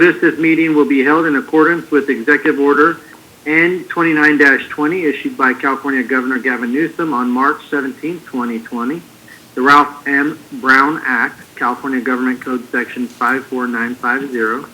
This meeting will be held in accordance with Executive Order N29-20 issued by California Governor Gavin Newsom on March 17, 2020, the Ralph M. Brown Act, California Government Code Section 54950,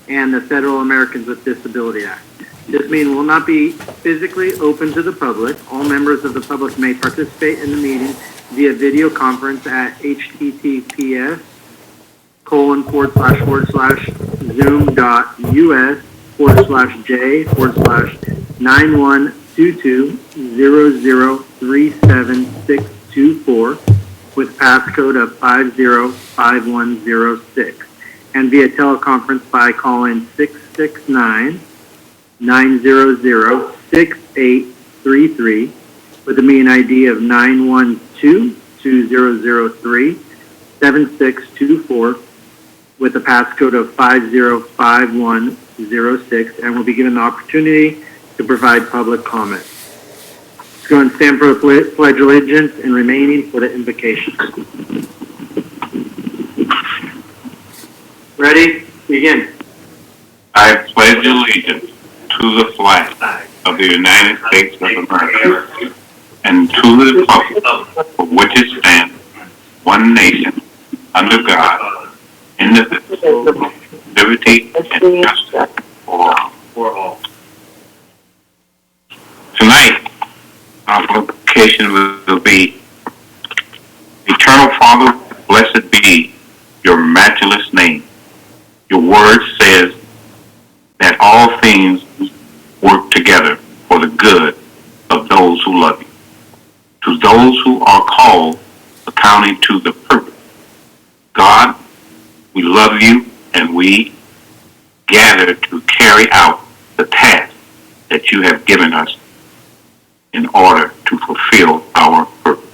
and the Federal Americans with Disability Act. This meeting will not be physically open to the public. All members of the public may participate in the meeting via video conference at https://zoom.us/J/9122003764 with passcode of 505106 and via teleconference by calling 669-900-6833 with a meeting ID of 912-2003-7624 with a passcode of 505106 and will be given the opportunity to provide public comment. Let's go and stand for the Pledge of Allegiance and remaining for the invocation. Ready? Begin. I pledge allegiance to the flag of the United States of America and to the republic for which it stands, one nation, under God, indivisible, liberty and justice for all. Tonight, our application will be, Eternal Father, blessed be your matchless name. Your word says that all things work together for the good of those who love you, to those who are called according to the purpose. God, we love you and we gather to carry out the task that you have given us in order to fulfill our purpose.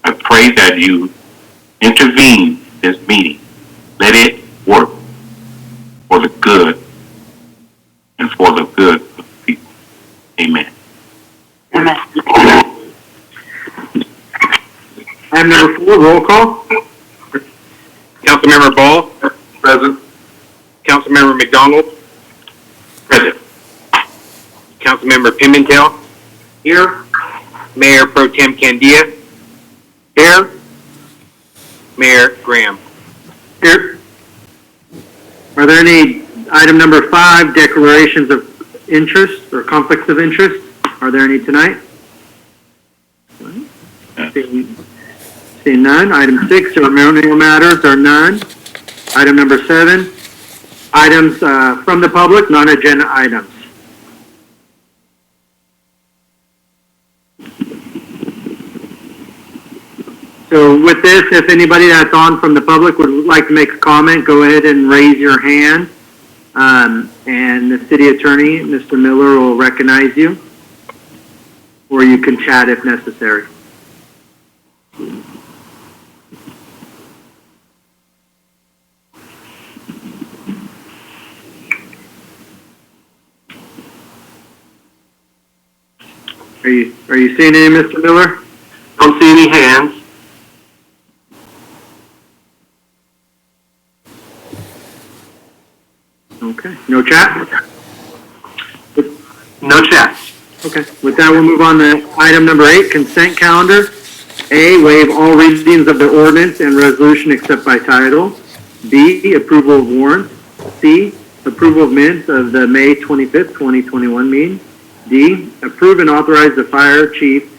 I pray that you intervene in this meeting. Let it work for the good and for the good of the people. Amen. Amen. Item number 4, roll call. Councilmember Ball. Present. Councilmember McDonald. Present. Councilmember Pimentel. Here. Mayor Pro Tem Candia. Here. Mayor Graham. Here. Are there any, item number 5, declarations of interest or conflicts of interest? Are there any tonight? Seeing none. Item 6, ceremonial matters are none. Item number 7, items from the public, non-agenda items. So with this, if anybody that's on from the public would like to make a comment, go ahead and raise your hand. And the city attorney, Mr. Miller, will recognize you. Or you can chat if necessary. Are you seeing any, Mr. Miller? Don't see any hands. Okay. No chat? No chat. Okay. With that, we'll move on to item number 8, consent calendar. A, waive all readings of the ordinance and resolution except by title. B, approval of warrants. C, approval of minutes of the May 25th, 2021 meeting. D, approve and authorize the fire chief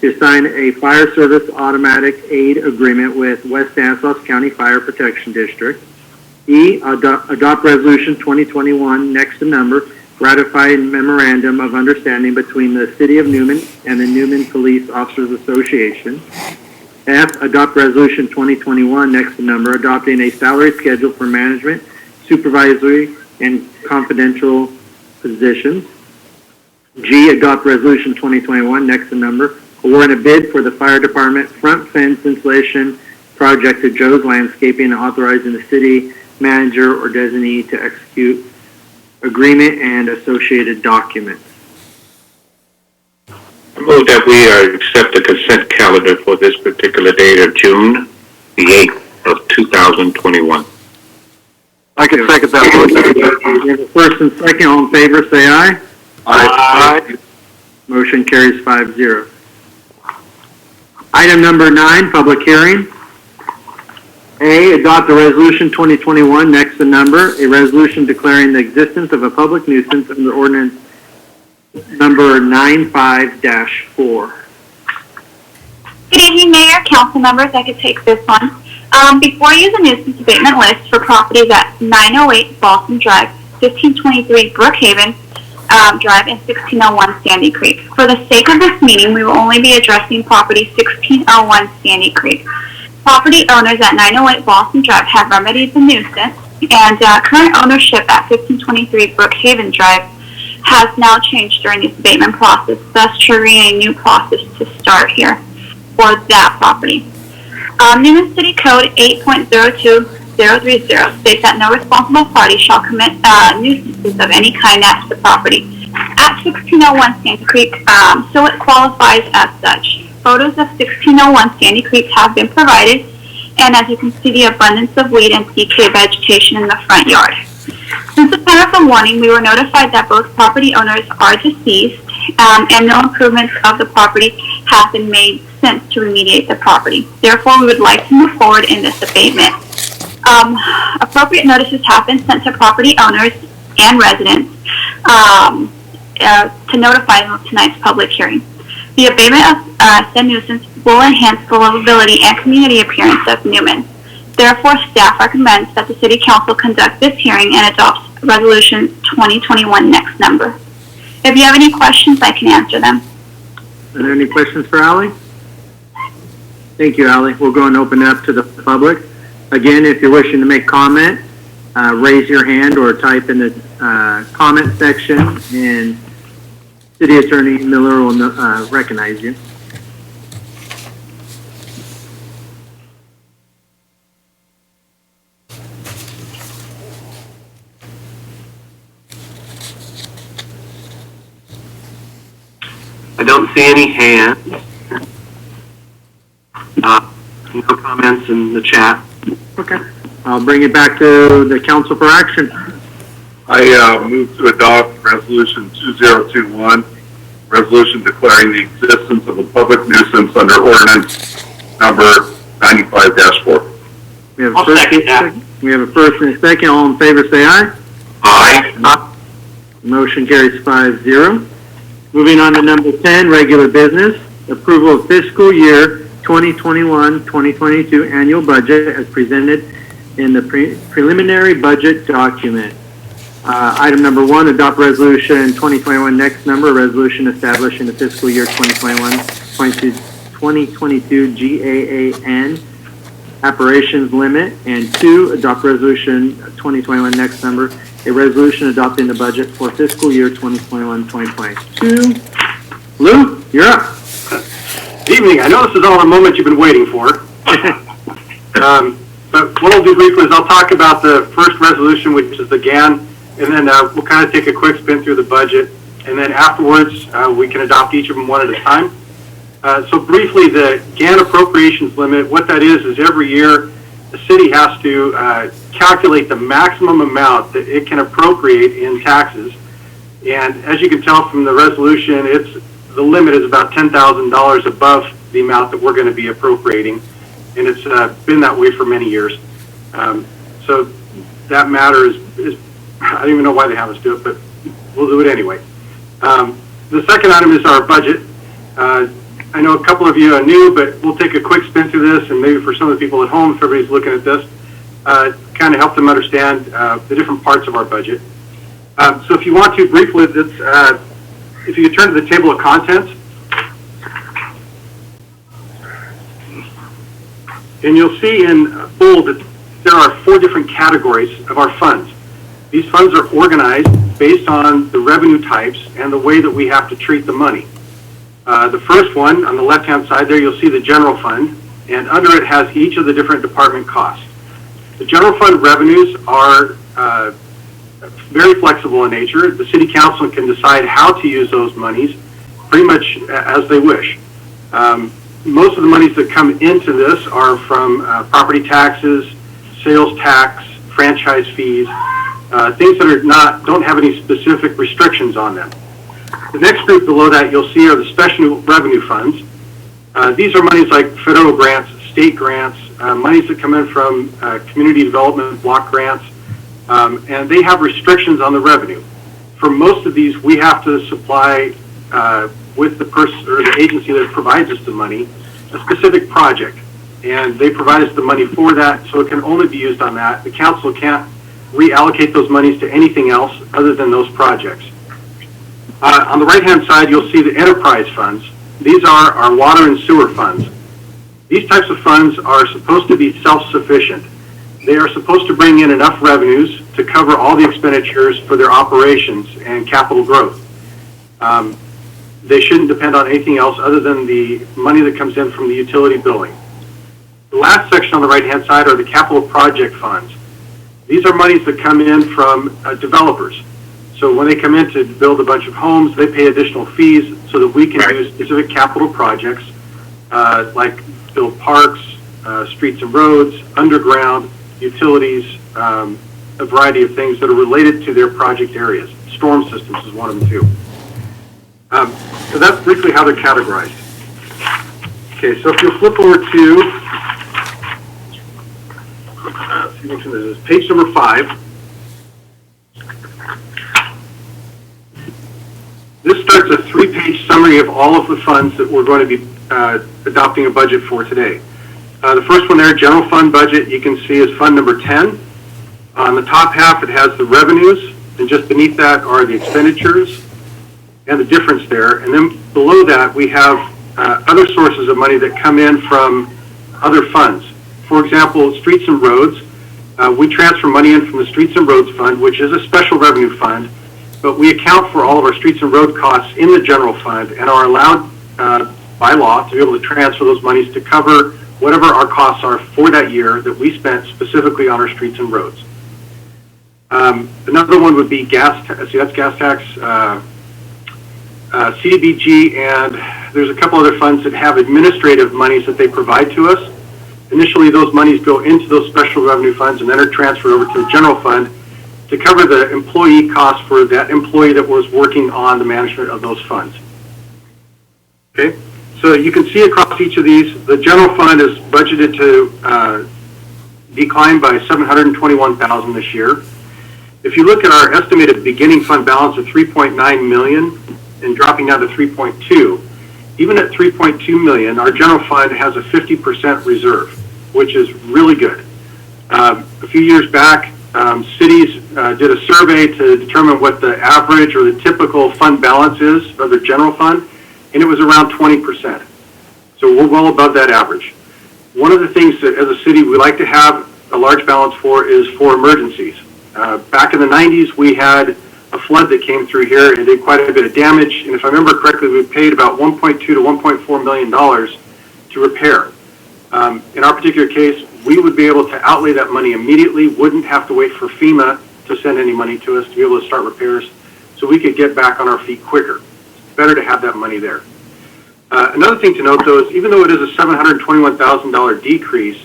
to sign a fire service automatic aid agreement with West Stanislaus County Fire Protection District. E, adopt resolution 2021, next to number, ratifying memorandum of understanding between the City of Newman and the Newman Police Officers Association. F, adopt resolution 2021, next to number, adopting a salary schedule for management, supervisory, and confidential positions. G, adopt resolution 2021, next to number, award a bid for the fire department front fence installation project to Joe's Landscaping, authorizing the city manager or designee to execute agreement and associated documents. I move that we accept the consent calendar for this particular date of June the 8th of 2021. I can second that motion. We have a first and second, all in favor, say aye. Aye. Motion carries 5-0. Item number 9, public hearing. A, adopt a resolution 2021, next to number, a resolution declaring the existence of a public nuisance under ordinance number 95-4. Good evening, Mayor, council members. I could take this one. Before you, the nuisance abatement list for properties at 908 Balsam Drive, 1523 Brookhaven Drive, and 1601 Sandy Creek. For the sake of this meeting, we will only be addressing property 1601 Sandy Creek. Property owners at 908 Balsam Drive have remedied the nuisance, and current ownership at 1523 Brookhaven Drive has now changed during this abatement process, thus triggering a new process to start here for that property. Newman City Code 8.02030 states that no responsible party shall commit nuisances of any kind at the property at 1601 Sandy Creek, so it qualifies as such. Photos of 1601 Sandy Creek have been provided, and as you can see, the abundance of weed and decay vegetation in the front yard. Since the time of the warning, we were notified that both property owners are deceased, and no improvements of the property have been made since to remediate the property. Therefore, we would like to move forward in this abatement. Appropriate notices have been sent to property owners and residents to notify them of tonight's public hearing. The abatement of said nuisance will enhance the livability and community appearance of Newman. Therefore, staff recommends that the City Council conduct this hearing and adopts Resolution 2021 next number. If you have any questions, I can answer them. Are there any questions for Ally? Thank you, Ally. We'll go and open it up to the public. Again, if you're wishing to make comment, raise your hand or type in the comment section, and City Attorney Miller will recognize you. I don't see any hands. No comments in the chat. Okay. I'll bring it back to the council for action. I move to adopt Resolution 2021, resolution declaring the existence of a public nuisance under ordinance number 95-4. We have a first and a second. We have a first and a second. All in favor, say aye. Aye. Motion carries 5-0. Moving on to number 10, regular business. Approval of fiscal year 2021-2022 annual budget as presented in the preliminary budget document. Item number 1, adopt resolution 2021 next number, resolution establishing the fiscal year 2022 GAAN operations limit. And 2, adopt resolution 2021 next number, a resolution adopting the budget for fiscal year 2021-2022. Lou, you're up. Evening. I know this is all the moment you've been waiting for. But what I'll do briefly is I'll talk about the first resolution, which is the GAN, and then we'll kind of take a quick spin through the budget, and then afterwards we can adopt each of them one at a time. So briefly, the Gan Appropriations Limit, what that is every year the city has to calculate the maximum amount that it can appropriate in taxes. And as you can tell from the resolution, the limit is about $10,000 above the amount that we're going to be appropriating, and it's been that way for many years. So that matter is I don't even know why they have us do it, but we'll do it anyway. The second item is our budget. I know a couple of you are new, but we'll take a quick spin through this, and maybe for some of the people at home, if everybody's looking at this, kind of help them understand the different parts of our budget. So if you want to briefly, if you could turn to the table of contents, and you'll see in bold that there are 4 different categories of our funds. These funds are organized based on the revenue types and the way that we have to treat the money. The first one, on the left-hand side there, you'll see the general fund, and under it has each of the different department costs. The general fund revenues are very flexible in nature. The city council can decide how to use those monies pretty much as they wish. Most of the monies that come into this are from property taxes, sales tax, franchise fees, things that don't have any specific restrictions on them. The next group below that you'll see are the special revenue funds. These are monies like federal grants, state grants, monies that come in from community development block grants, and they have restrictions on the revenue. For most of these, we have to supply with the person or the agency that provides us the money a specific project, and they provide us the money for that, so it can only be used on that. The council can't reallocate those monies to anything else other than those projects. On the right-hand side, you'll see the enterprise funds. These are our water and sewer funds. These types of funds are supposed to be self-sufficient. They are supposed to bring in enough revenues to cover all the expenditures for their operations and capital growth. They shouldn't depend on anything else other than the money that comes in from the utility billing. The last section on the right-hand side are the capital project funds. These are monies that come in from developers. So when they come in to build a bunch of homes, they pay additional fees so that we can do specific capital projects like build parks, streets and roads, underground, utilities, a variety of things that are related to their project areas. Storm systems is one of them too. So that's briefly how they're categorized. Okay, so if you'll flip over to page number 5. This starts a 3-page summary of all of the funds that we're going to be adopting a budget for today. The first one there, general fund budget, you can see is fund number 10. On the top half, it has the revenues, and just beneath that are the expenditures and the difference there. And then below that, we have other sources of money that come in from other funds. For example, streets and roads. We transfer money in from the Streets and Roads Fund, which is a special revenue fund, but we account for all of our streets and road costs in the general fund and are allowed by law to be able to transfer those monies to cover whatever our costs are for that year that we spent specifically on our streets and roads. Another one would be gas tax, CDBG, and there's a couple other funds that have administrative monies that they provide to us. Initially, those monies go into those special revenue funds and then are transferred over to the general fund to cover the employee costs for that employee that was working on the management of those funds. Okay, so you can see across each of these, the general fund is budgeted to decline by $721,000 this year. If you look at our estimated beginning fund balance of $3.9 million and dropping down to 3.2, even at 3.2 million, our general fund has a 50% reserve, which is really good. A few years back, cities did a survey to determine what the average or the typical fund balance is of their general fund, and it was around 20%. So we're well above that average. One of the things that as a city we like to have a large balance for is for emergencies. Back in the 90s, we had a flood that came through here and did quite a bit of damage, and if I remember correctly, we paid about $1.2 to $1.4 million to repair. In our particular case, we would be able to outlay that money immediately, wouldn't have to wait for FEMA to send any money to us to be able to start repairs, so we could get back on our feet quicker. It's better to have that money there. Another thing to note, though, is even though it is a $721,000 decrease,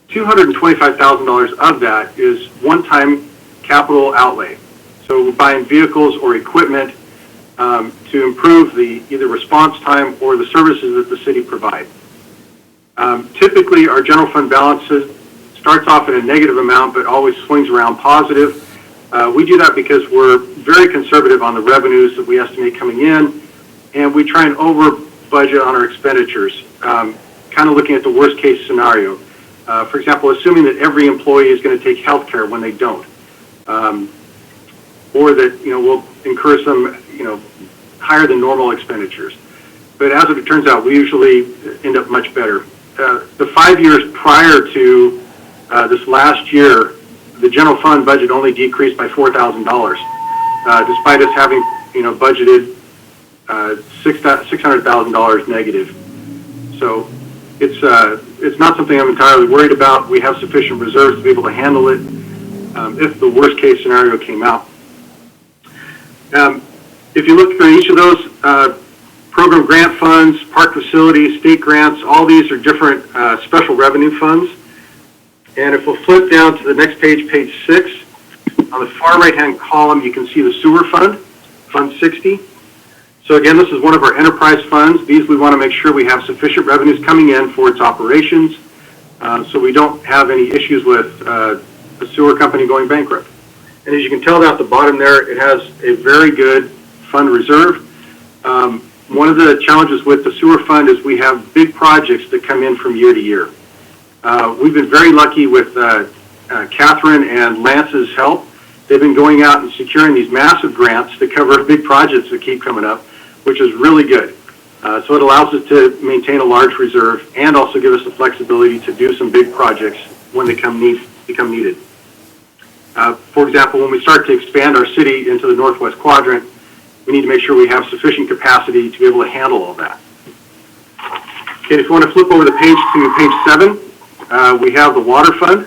$225,000 of that is one-time capital outlay. So we're buying vehicles or equipment to improve the either response time or the services that the city provides. Typically, our general fund balances starts off at a negative amount, but always swings around positive. We do that because we're very conservative on the revenues that we estimate coming in, and we try and over budget on our expenditures, kind of looking at the worst case scenario. For example, assuming that every employee is going to take health care when they don't. Or that, we'll incur some, higher than normal expenditures. But as it turns out, we usually end up much better. The 5 years prior to this last year, the general fund budget only decreased by $4,000, despite us having, budgeted $600,000 negative. So it's not something I'm entirely worried about. We have sufficient reserves to be able to handle it if the worst case scenario came out. If you look for each of those program grant funds, park facilities, state grants, all these are different special revenue funds. And if we'll flip down to the next page, page 6, on the far right-hand column, you can see the sewer fund, Fund 60. So again, this is one of our enterprise funds. These we want to make sure we have sufficient revenues coming in for its operations, so we don't have any issues with the sewer company going bankrupt. And as you can tell down at the bottom there, it has a very good fund reserve. One of the challenges with the sewer fund is we have big projects that come in from year to year. We've been very lucky with Catherine and Lance's help. They've been going out and securing these massive grants to cover big projects that keep coming up, which is really good. So it allows us to maintain a large reserve and also give us the flexibility to do some big projects when they become needed. For example, when we start to expand our city into the northwest quadrant, we need to make sure we have sufficient capacity to be able to handle all that. Okay, if you want to flip over the page to page 7, we have the water fund.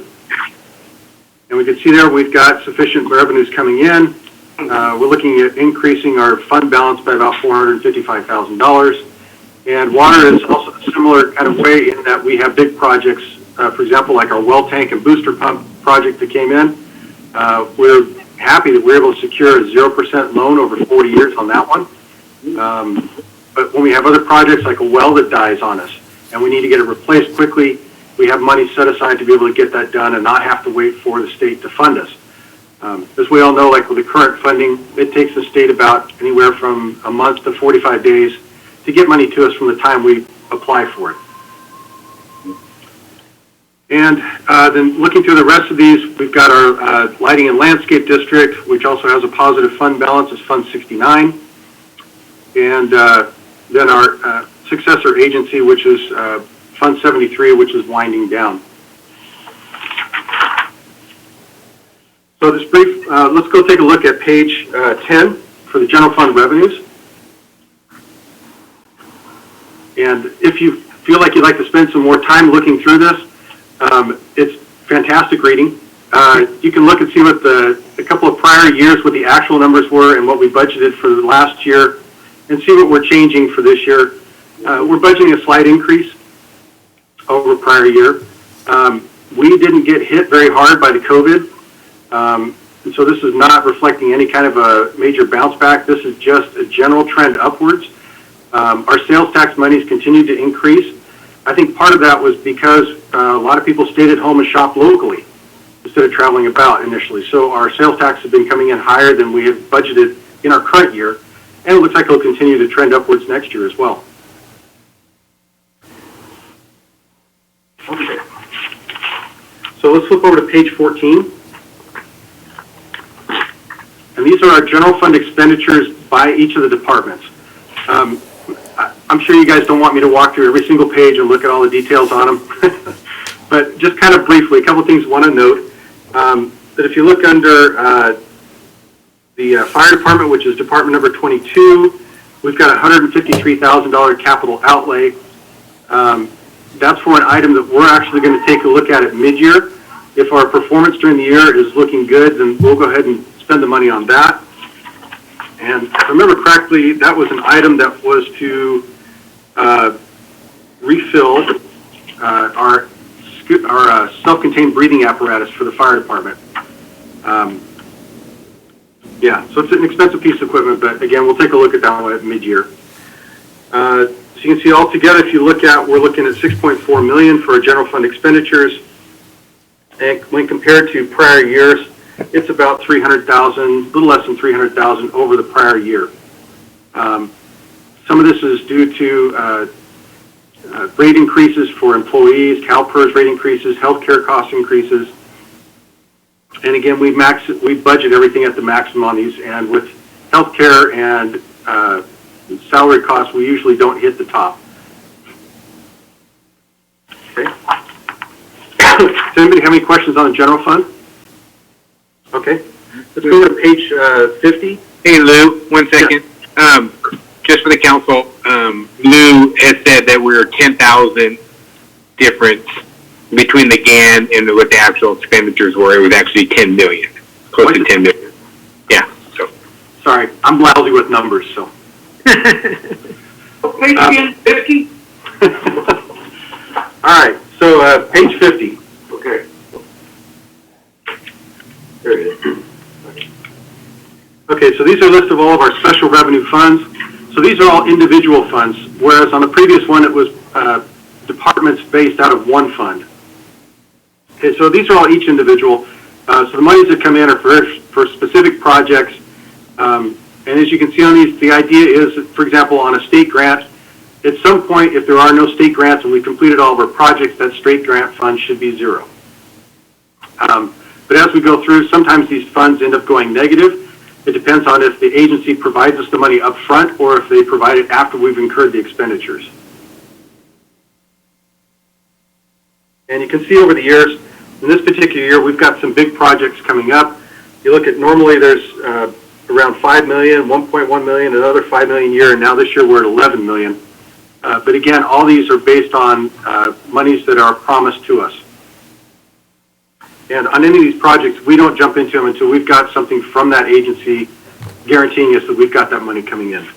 And we can see there we've got sufficient revenues coming in. We're looking at increasing our fund balance by about $455,000. And water is also a similar kind of way in that we have big projects, for example, like our well tank and booster pump project that came in. We're happy that we're able to secure a 0% loan over 40 years on that one. But when we have other projects like a well that dies on us and we need to get it replaced quickly, we have money set aside to be able to get that done and not have to wait for the state to fund us. As we all know, like with the current funding, it takes the state about anywhere from a month to 45 days to get money to us from the time we apply for it. And then looking through the rest of these, we've got our Lighting and Landscape District, which also has a positive fund balance, is Fund 69. And then our successor agency, which is Fund 73, which is winding down. So this brief, let's go take a look at page 10 for the general fund revenues. And if you feel like you'd like to spend some more time looking through this, it's fantastic reading. You can look and see what a couple of prior years, what the actual numbers were and what we budgeted for the last year, and see what we're changing for this year. We're budgeting a slight increase over prior year. We didn't get hit very hard by the COVID, and so this is not reflecting any kind of a major bounce back. This is just a general trend upwards. Our sales tax monies continue to increase. I think part of that was because a lot of people stayed at home and shopped locally instead of traveling about initially. So our sales tax have been coming in higher than we had budgeted in our current year, and it looks like it'll continue to trend upwards next year as well. Okay. So let's flip over to page 14. And these are our general fund expenditures by each of the departments. I'm sure you guys don't want me to walk through every single page and look at all the details on them. But just kind of briefly, a couple of things I want to note. That if you look under the fire department, which is department number 22, we've got a $153,000 capital outlay. That's for an item that we're actually going to take a look at mid-year. If our performance during the year is looking good, then we'll go ahead and spend the money on that. And if I remember correctly, that was an item that was to refill our self-contained breathing apparatus for the fire department. Yeah, so it's an expensive piece of equipment, but again, we'll take a look at that one at mid-year. So you can see all together, if you look at, we're looking at $6.4 million for our general fund expenditures. And when compared to prior years, it's about $300,000, a little less than $300,000 over the prior year. Some of this is due to rate increases for employees, CalPERS rate increases, healthcare cost increases. And again, we budget everything at the maximum on these, and with healthcare and salary costs, we usually don't hit the top. Okay. Does anybody have any questions on the general fund? Okay. Let's go to page 50. Hey, Lou, 1 second. Yeah. Just for the council, Lou has said that we're 10,000 difference between the GAN and what the actual expenditures were. It was actually 10 million, close to 10 million. Yeah, so. Sorry, I'm lousy with numbers, so. Page again, 50? All right, so page 50. Okay. Okay, so these are a list of all of our special revenue funds. So these are all individual funds, whereas on the previous one, it was departments based out of one fund. Okay, so these are all each individual. So the monies that come in are for specific projects. And as you can see on these, the idea is, for example, on a state grant, at some point, if there are no state grants and we've completed all of our projects, that state grant fund should be zero. But as we go through, sometimes these funds end up going negative. It depends on if the agency provides us the money up front or if they provide it after we've incurred the expenditures. And you can see over the years, in this particular year, we've got some big projects coming up. You look at, normally there's around 5 million, 1.1 million, another 5 million a year, and now this year we're at 11 million. But again, all these are based on monies that are promised to us. And on any of these projects, we don't jump into them until we've got something from that agency guaranteeing us that we've got that money coming in.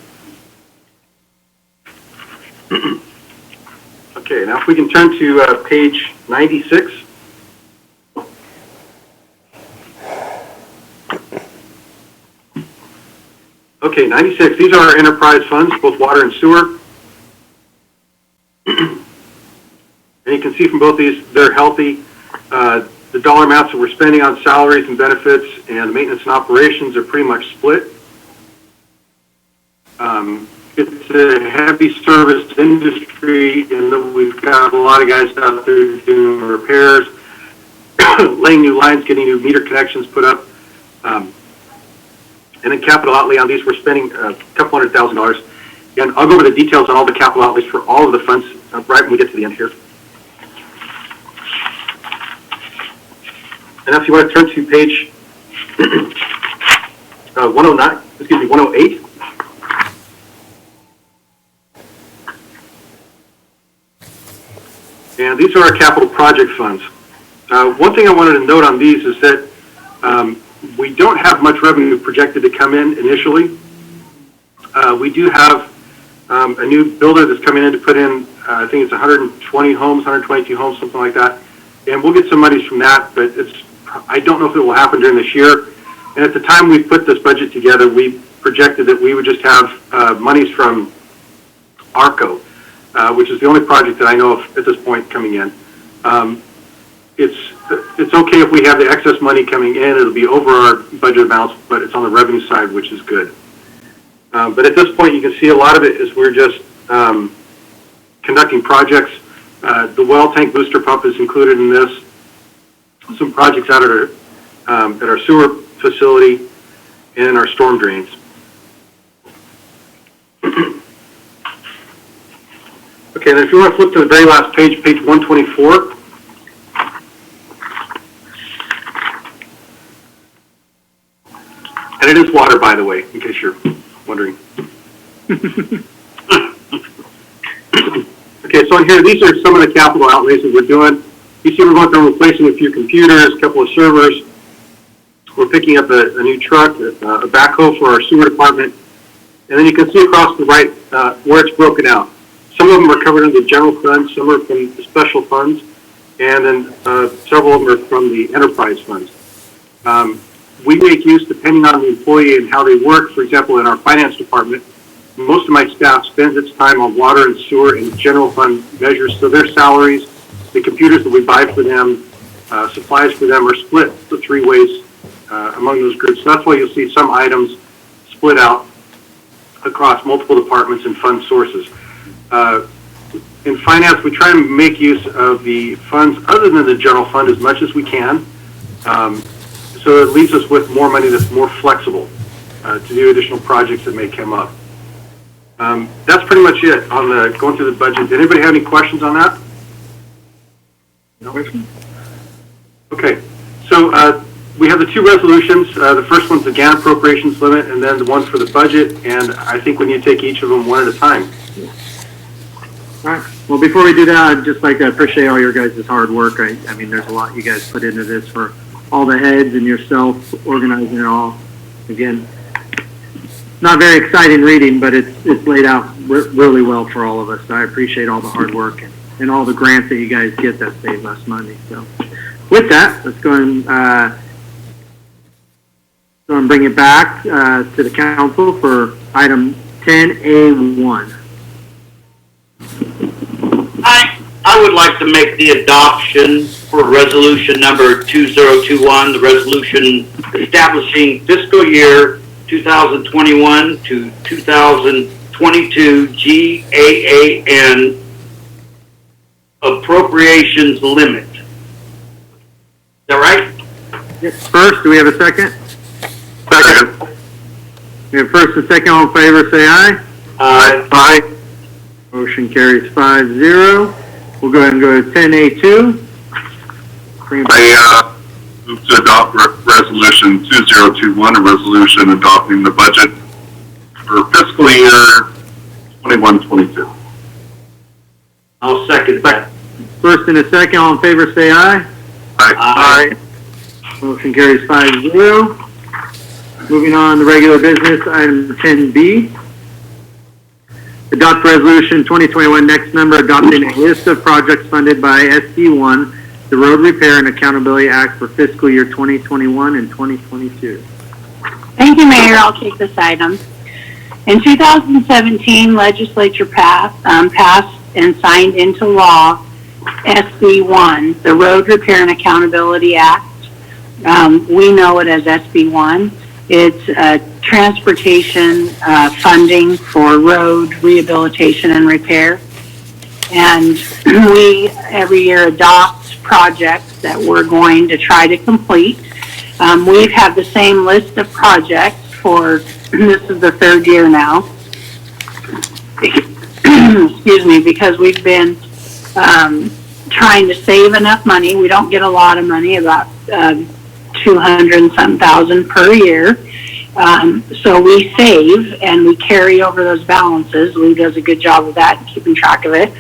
Okay, now if we can turn to page 96. Okay, 96. These are our enterprise funds, both water and sewer. And you can see from both these, they're healthy. The dollar amounts that we're spending on salaries and benefits and maintenance and operations are pretty much split. It's a heavy service industry, and we've got a lot of guys out there doing repairs, laying new lines, getting new meter connections put up. And then capital outlay on these, we're spending a couple $100,000. And I'll go over the details on all the capital outlays for all of the funds right when we get to the end here. And if you want to turn to page 108. And these are our capital project funds. One thing I wanted to note on these is that we don't have much revenue projected to come in initially. We do have a new builder that's coming in to put in, I think it's 120 homes, 122 homes, something like that. And we'll get some monies from that, but I don't know if it will happen during this year. And at the time we put this budget together, we projected that we would just have monies from ARCO, which is the only project that I know of at this point coming in. It's okay if we have the excess money coming in. It'll be over our budget amounts, but it's on the revenue side, which is good. But at this point, you can see a lot of it is we're just conducting projects. The well tank booster pump is included in this. Some projects out at our sewer facility and our storm drains. Okay, then if you want to flip to the very last page, page 124. And it is water, by the way, in case you're wondering. Okay, so here, these are some of the capital outlays that we're doing. You see we're going through replacing a few computers, a couple of servers. We're picking up a new truck, a backhoe for our sewer department. And then you can see across the right where it's broken out. Some of them are covered under the general fund, some are from the special funds, and then several of them are from the enterprise funds. We make use, depending on the employee and how they work. For example, in our finance department, most of my staff spends its time on water and sewer and general fund measures. So their salaries, the computers that we buy for them, supplies for them are split the three ways among those groups. So that's why you'll see some items split out across multiple departments and fund sources. In finance, we try and make use of the funds other than the general fund as much as we can. So it leaves us with more money that's more flexible to do additional projects that may come up. That's pretty much it on the going through the budget. Did anybody have any questions on that? No questions? Okay, so we have the two resolutions. The first one's the Gan Appropriations Limit, and then the one for the budget, and I think we need to take each of them one at a time. All right. Well, before we do that, I'd just like to appreciate all your guys' hard work. I mean, there's a lot you guys put into this for all the heads and yourself organizing it all. Again, not very exciting reading, but it's laid out really well for all of us. So I appreciate all the hard work and all the grants that you guys get that save us money. So with that, let's go and So I'm bringing it back to the council for item 10A1. I would like to make the adoption for resolution number 2021, the resolution establishing fiscal year 2021 to 2022 GAAN appropriations limit. Is that right? Yes. First, do we have a second? Second. We have first and second. All in favor, say aye. Aye. Motion carries 5-0. We'll go ahead and go to 10A2. Bring it back. I move to adopt resolution 2021, a resolution adopting the budget for fiscal year 21-22. I'll second that. First and a second. All in favor, say aye. Aye. Motion carries 5-0. Moving on to regular business, item 10B. Adopt resolution 2021 next number adopting a list of projects funded by SB1, the Road Repair and Accountability Act for fiscal year 2021 and 2022. Thank you, Mayor. I'll take this item. In 2017, legislature passed and signed into law SB1, the Road Repair and Accountability Act. We know it as SB1. It's transportation funding for road rehabilitation and repair. And we every year adopt projects that we're going to try to complete. We've had the same list of projects for, this is the third year now. Excuse me, because we've been trying to save enough money. We don't get a lot of money, about 200 and some thousand per year. So we save and we carry over those balances. Lou does a good job of that, keeping track of it.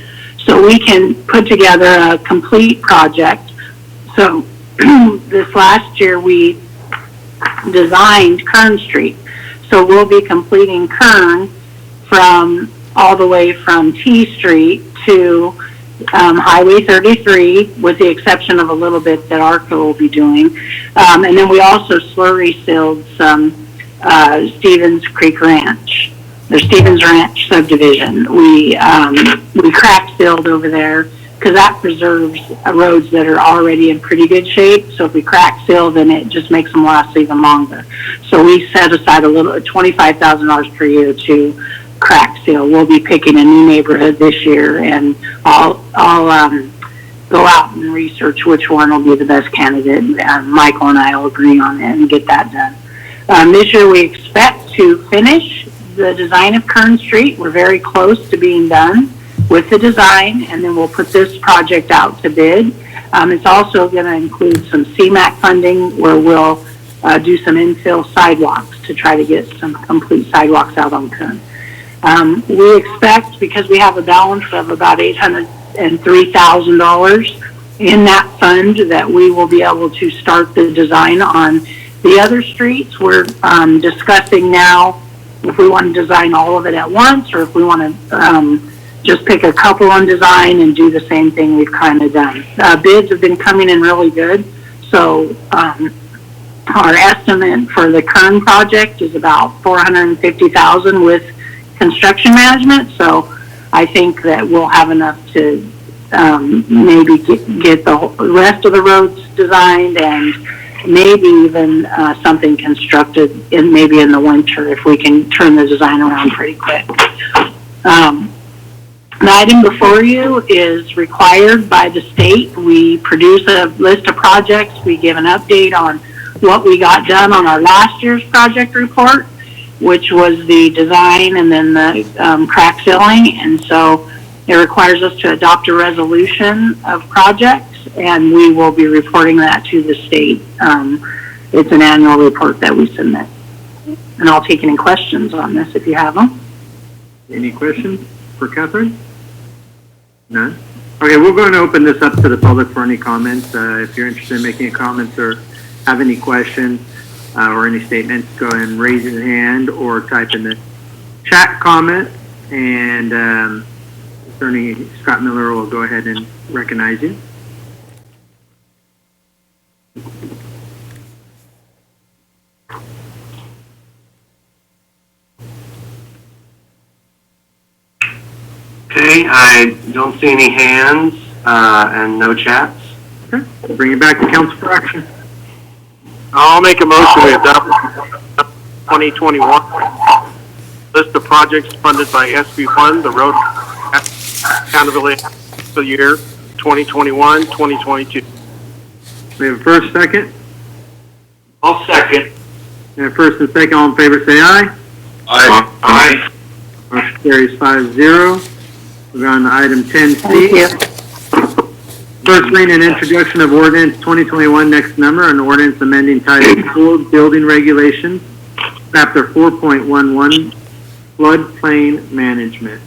So we can put together a complete project. So this last year we designed Kern Street. So we'll be completing Kern from all the way from T Street to Highway 33, with the exception of a little bit that ARCO will be doing. And then we also slurry sealed some Stevens Creek Ranch, the Stevens Ranch subdivision. We crack sealed over there because that preserves roads that are already in pretty good shape. So if we crack seal, then it just makes them last even longer. So we set aside a little $25,000 per year to crack seal. We'll be picking a new neighborhood this year, and I'll go out and research which one will be the best candidate. Michael and I will agree on it and get that done. This year we expect to finish the design of Kern Street. We're very close to being done with the design, and then we'll put this project out to bid. It's also going to include some CMAQ funding where we'll do some infill sidewalks to try to get some complete sidewalks out on Kern. We expect, because we have a balance of about $803,000 in that fund, that we will be able to start the design on the other streets. We're discussing now if we want to design all of it at once, or if we want to just pick a couple on design and do the same thing we've kind of done. Bids have been coming in really good. So our estimate for the Kern project is about $450,000 with construction management. So I think that we'll have enough to maybe get the rest of the roads designed, and maybe even something constructed maybe in the winter if we can turn the design around pretty quick. The item before you is required by the state. We produce a list of projects. We give an update on what we got done on our last year's project report, which was the design and then the crack filling. And so it requires us to adopt a resolution of projects, and we will be reporting that to the state. It's an annual report that we submit. And I'll take any questions on this if you have them. Any questions for Catherine? None? Okay, we're going to open this up to the public for any comments. If you're interested in making comments or have any questions or any statements, go ahead and raise your hand or type in the chat comment, and Attorney Scott Miller will go ahead and recognize you. Okay, I don't see any hands, and no chats. Okay, bring it back to council for action. I'll make a motion to adopt 2021 list of projects funded by SB1, the road accountability fiscal year 2021-2022. We have a first, second. I'll second. And first and second, all in favor, say aye. Aye. Motion carries 5-0. We're on to item 10C. Thank you. First reading and introduction of ordinance 2021, next number, an ordinance amending Title 4 Building Regulations, Chapter 4.11, Floodplain Management.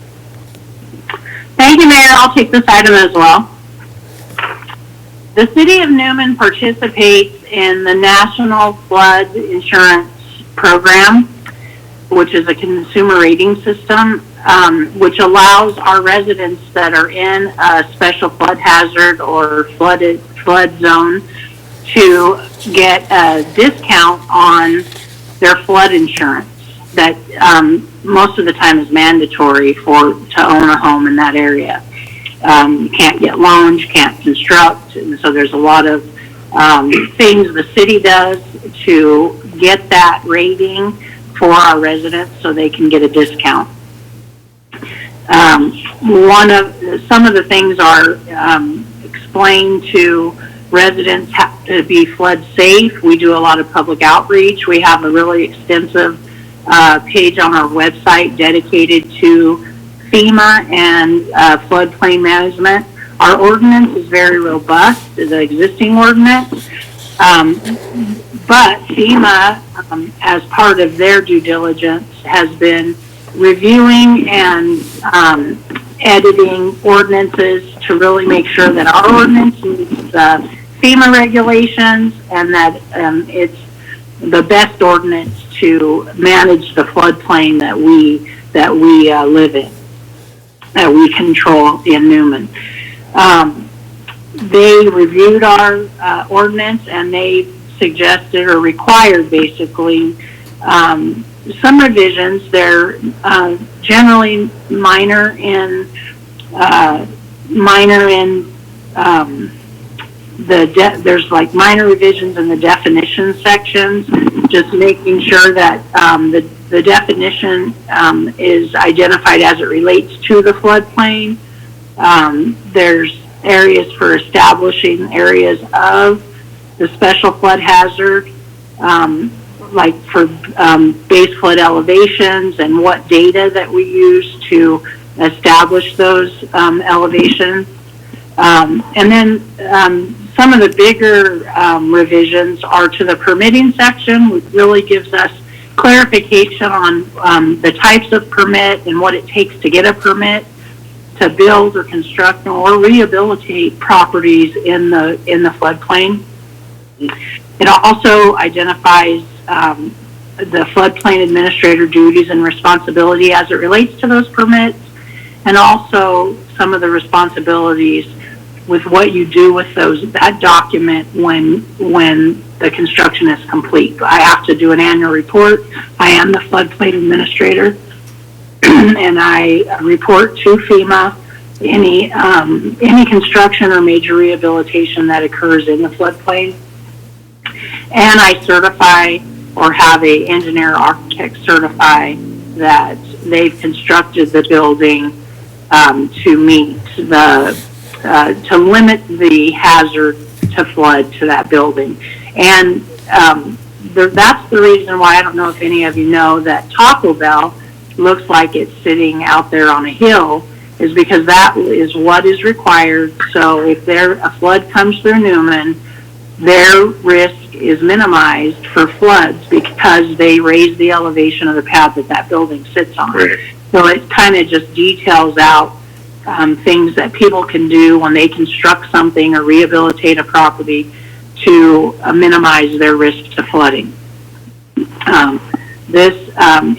Thank you, Mayor. I'll take this item as well. The City of Newman participates in the National Flood Insurance Program, which is a consumer rating system, which allows our residents that are in a special flood hazard or flood zone to get a discount on their flood insurance that most of the time is mandatory to own a home in that area. You can't get loans, you can't construct, and so there's a lot of things the city does to get that rating for our residents so they can get a discount. Some of the things are explained to residents have to be flood safe. We do a lot of public outreach. We have a really extensive page on our website dedicated to FEMA and floodplain management. Our ordinance is very robust, the existing ordinance, but FEMA, as part of their due diligence, has been reviewing and editing ordinances to really make sure that our ordinance meets the FEMA regulations and that it's the best ordinance to manage the floodplain that we live in, that we control in Newman. They reviewed our ordinance and they suggested or required basically some revisions. They're generally minor in there's like minor revisions in the definition sections, just making sure that the definition is identified as it relates to the floodplain. There's areas for establishing areas of the special flood hazard, like for base flood elevations and what data that we use to establish those elevations. And then some of the bigger revisions are to the permitting section, which really gives us clarification on the types of permit and what it takes to get a permit to build or construct or rehabilitate properties in the floodplain. It also identifies the floodplain administrator duties and responsibility as it relates to those permits, and also some of the responsibilities with what you do with that document when the construction is complete. I have to do an annual report. I am the floodplain administrator, and I report to FEMA any construction or major rehabilitation that occurs in the floodplain. And I certify or have a engineer architect certify that they've constructed the building to meet to limit the hazard to flood to that building. And that's the reason why, I don't know if any of you know, that Taco Bell looks like it's sitting out there on a hill, is because that is what is required. So if a flood comes through Newman, their risk is minimized for floods because they raise the elevation of the pad that building sits on. Right. So it kind of just details out things that people can do when they construct something or rehabilitate a property to minimize their risk to flooding. This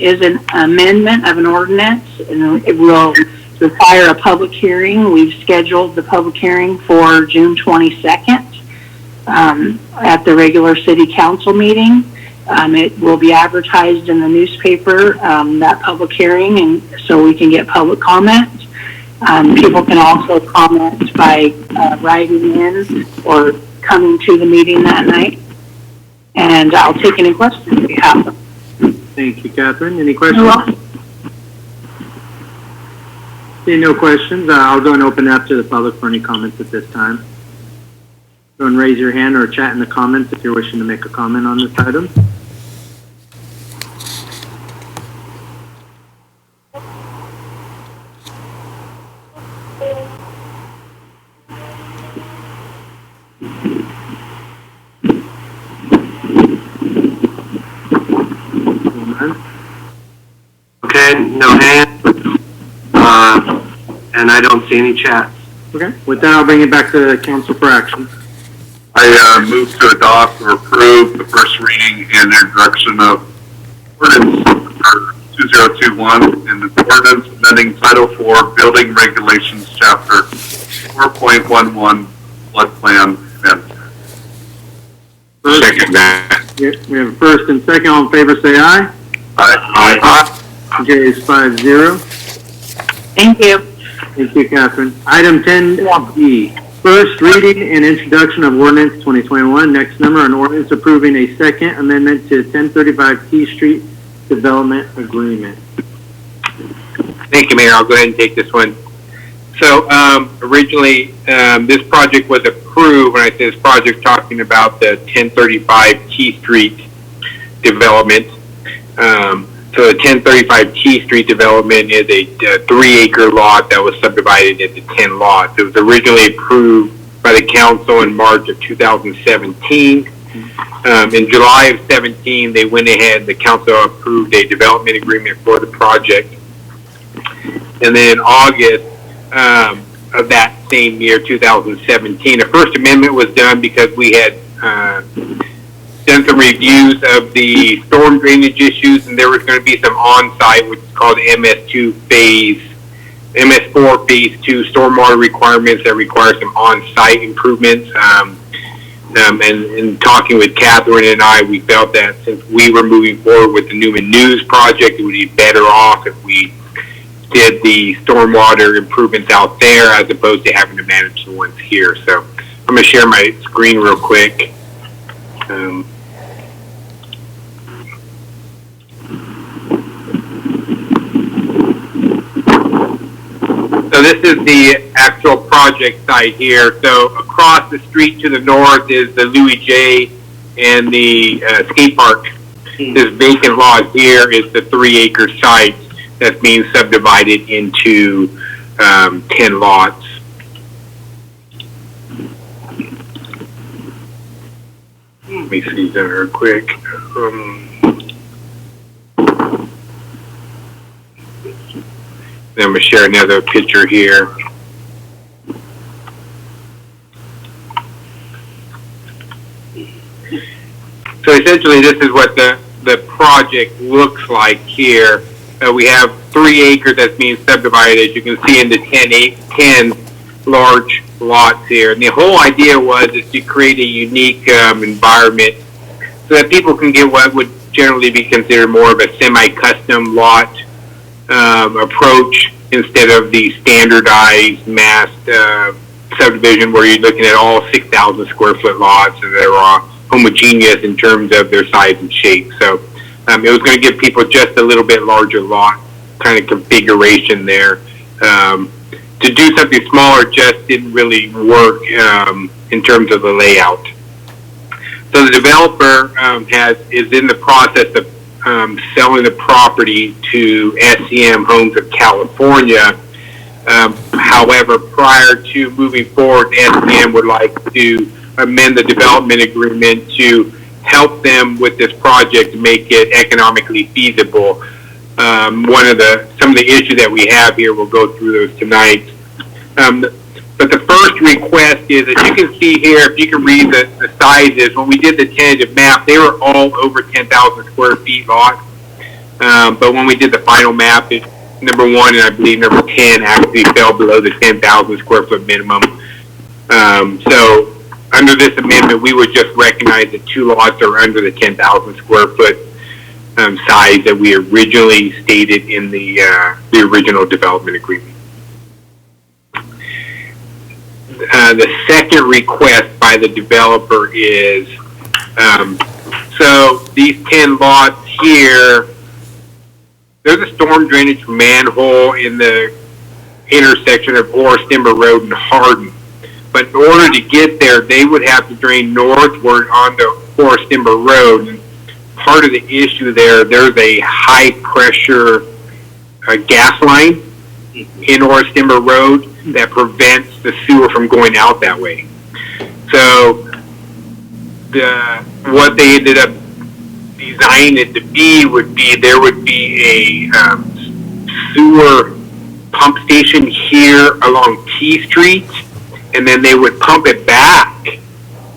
is an amendment of an ordinance, and it will require a public hearing. We've scheduled the public hearing for June 22nd at the regular city council meeting. It will be advertised in the newspaper, that public hearing, and so we can get public comment. People can also comment by writing in or coming to the meeting that night. And I'll take any questions if you have them. Thank you, Catherine. Any questions? You're welcome. Seeing no questions, I'll go and open it up to the public for any comments at this time. Go and raise your hand or chat in the comments if you're wishing to make a comment on this item. Okay, no hands. And I don't see any chats. Okay, with that, I'll bring it back to the council for action. I move to adopt or approve the first reading and introduction of ordinance number 2021 and the ordinance amending Title 4 Building Regulations Chapter 4.11 Flood Plan Amendment. Second that. We have a first and second. All in favor, say aye. Aye. Carries 5-0. Thank you. Thank you, Catherine. Item 10D, first reading and introduction of ordinance 2021. Next number, an ordinance approving a second amendment to 1035 Key Street Development Agreement. Thank you, Mayor. I'll go ahead and take this one. So originally, this project was approved. When I say this project, talking about the 1035 Key Street development. So the 1035 Key Street development is a 3-acre lot that was subdivided into 10 lots. It was originally approved by the council in March of 2017. In July of 17, they went ahead, the council approved a development agreement for the project. And then in August of that same year, 2017, a first amendment was done because we had done some reviews of the storm drainage issues, and there was going to be some on-site, which is called MS4 Phase 2 stormwater requirements that require some on-site improvements. And talking with Catherine and I, we felt that since we were moving forward with the Newman News project, it would be better off if we did the stormwater improvements out there as opposed to having to manage the ones here. So I'm going to share my screen real quick. So this is the actual project site here. So across the street to the north is the Louis J. and the skate park. This vacant lot here is the 3-acre site that's being subdivided into 10 lots. Let me see that real quick. Then I'm going to share another picture here. So essentially this is what the project looks like here. We have 3 acres that's being subdivided, as you can see, into 10 large lots here. And the whole idea was is to create a unique environment so that people can get what would generally be considered more of a semi-custom lot approach instead of the standardized massed subdivision where you're looking at all 6,000 square foot lots and they're all homogeneous in terms of their size and shape. So it was going to give people just a little bit larger lot kind of configuration there. To do something smaller just didn't really work in terms of the layout. So the developer is in the process of selling the property to SCM Homes of California. However, prior to moving forward, SCM would like to amend the development agreement to help them with this project to make it economically feasible. Some of the issues that we have here, we'll go through those tonight. But the first request is, as you can see here, if you can read the sizes, when we did the tentative map, they were all over 10,000 square feet lots. But when we did the final map, number 1 and I believe number 10 actually fell below the 10,000 square foot minimum. So under this amendment, we would just recognize that 2 lots are under the 10,000 square foot size that we originally stated in the original development agreement. the second request by the developer is, so these 10 lots here, there's a storm drainage manhole in the intersection of Horace Timber Road and Hardin. But in order to get there, they would have to drain northward onto Horace Timber Road. And part of the issue there's a high pressure gas line in Horace Timber Road that prevents the sewer from going out that way. So what they ended up designing it to be would be there would be a sewer pump station here along T Street, and then they would pump it back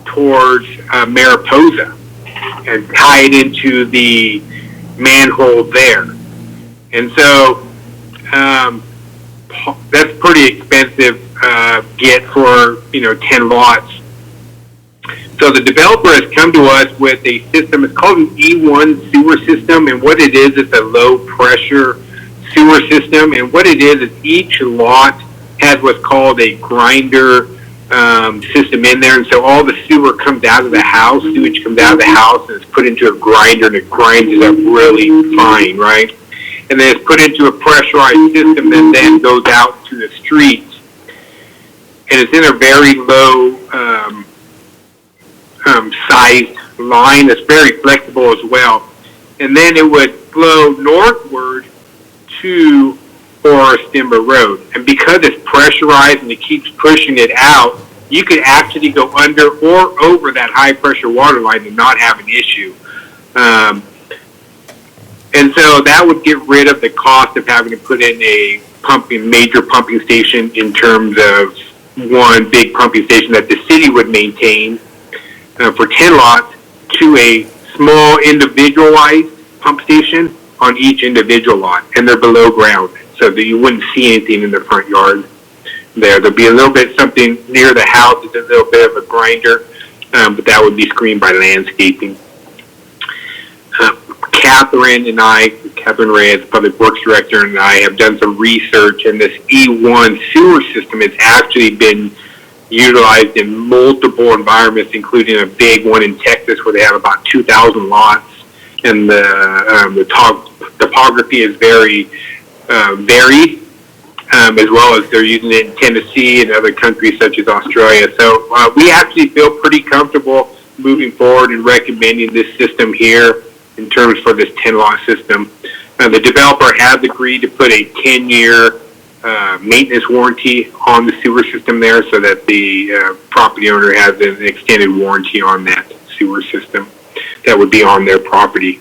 towards Mariposa and tie it into the manhole there. And so that's pretty expensive get for 10 lots. So the developer has come to us with a system. It's called an E1 sewer system, and what it is, it's a low pressure sewer system. And what it is each lot has what's called a grinder system in there, and so all the sewer comes out of the house, sewage comes out of the house, and it's put into a grinder, and it grinds it up really fine, right? And then it's put into a pressurized system that then goes out to the streets, and it's in a very low sized line. It's very flexible as well, and then it would flow northward to Horace Timber Road. And because it's pressurized and it keeps pushing it out, you could actually go under or over that high pressure water line and not have an issue. And so that would get rid of the cost of having to put in a major pumping station in terms of one big pumping station that the city would maintain for 10 lots to a small individualized pump station on each individual lot, and they're below ground, so that you wouldn't see anything in the front yard there. There'll be a little bit something near the house, it's a little bit of a grinder, but that would be screened by landscaping. Catherine Reyes, Public Works Director, and I have done some research, and this E1 sewer system has actually been utilized in multiple environments, including a big one in Texas where they have about 2,000 lots, and the topography is very varied, as well as they're using it in Tennessee and other countries such as Australia. So we actually feel pretty comfortable moving forward and recommending this system here in terms for this 10-lot system. The developer has agreed to put a 10-year maintenance warranty on the sewer system there, so that the property owner has an extended warranty on that sewer system that would be on their property.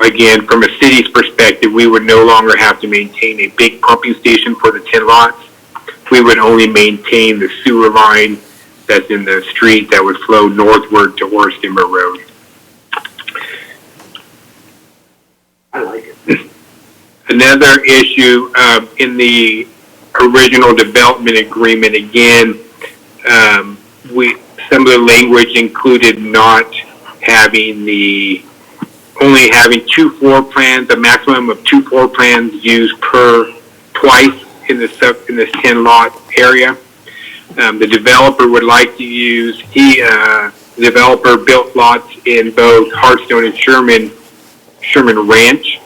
Again, from a city's perspective, we would no longer have to maintain a big pumping station for the 10 lots. We would only maintain the sewer line that's in the street that would flow northward to Horace Timber Road. I like it. Another issue in the original development agreement, again, some of the language included not having only having 2 floor plans, a maximum of 2 floor plans used twice in this 10 lot area. The developer would like to use, the developer built lots in both Hartstone and Sherman Ranch.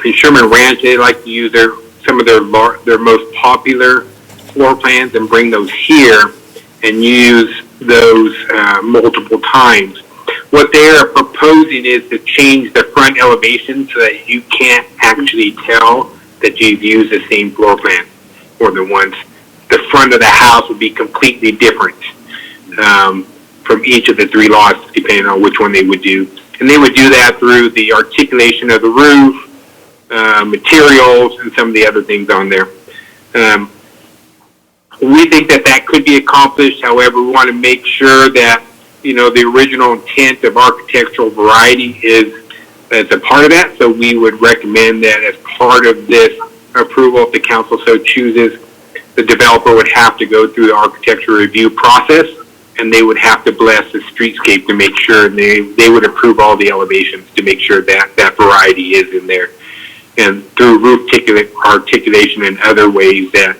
In Sherman Ranch, they like to use some of their most popular floor plans and bring those here and use those multiple times. What they are proposing is to change the front elevation so that you can't actually tell that you've used the same floor plan more than once. The front of the house would be completely different from each of the 3 lots, depending on which one they would do. And they would do that through the articulation of the roof, materials, and some of the other things on there. We think that could be accomplished. However, we want to make sure that the original intent of architectural variety is a part of that. So we would recommend that as part of this approval, if the council so chooses, the developer would have to go through the architectural review process, and they would have to bless the streetscape to make sure they would approve all the elevations to make sure that variety is in there. And through roof articulation and other ways that,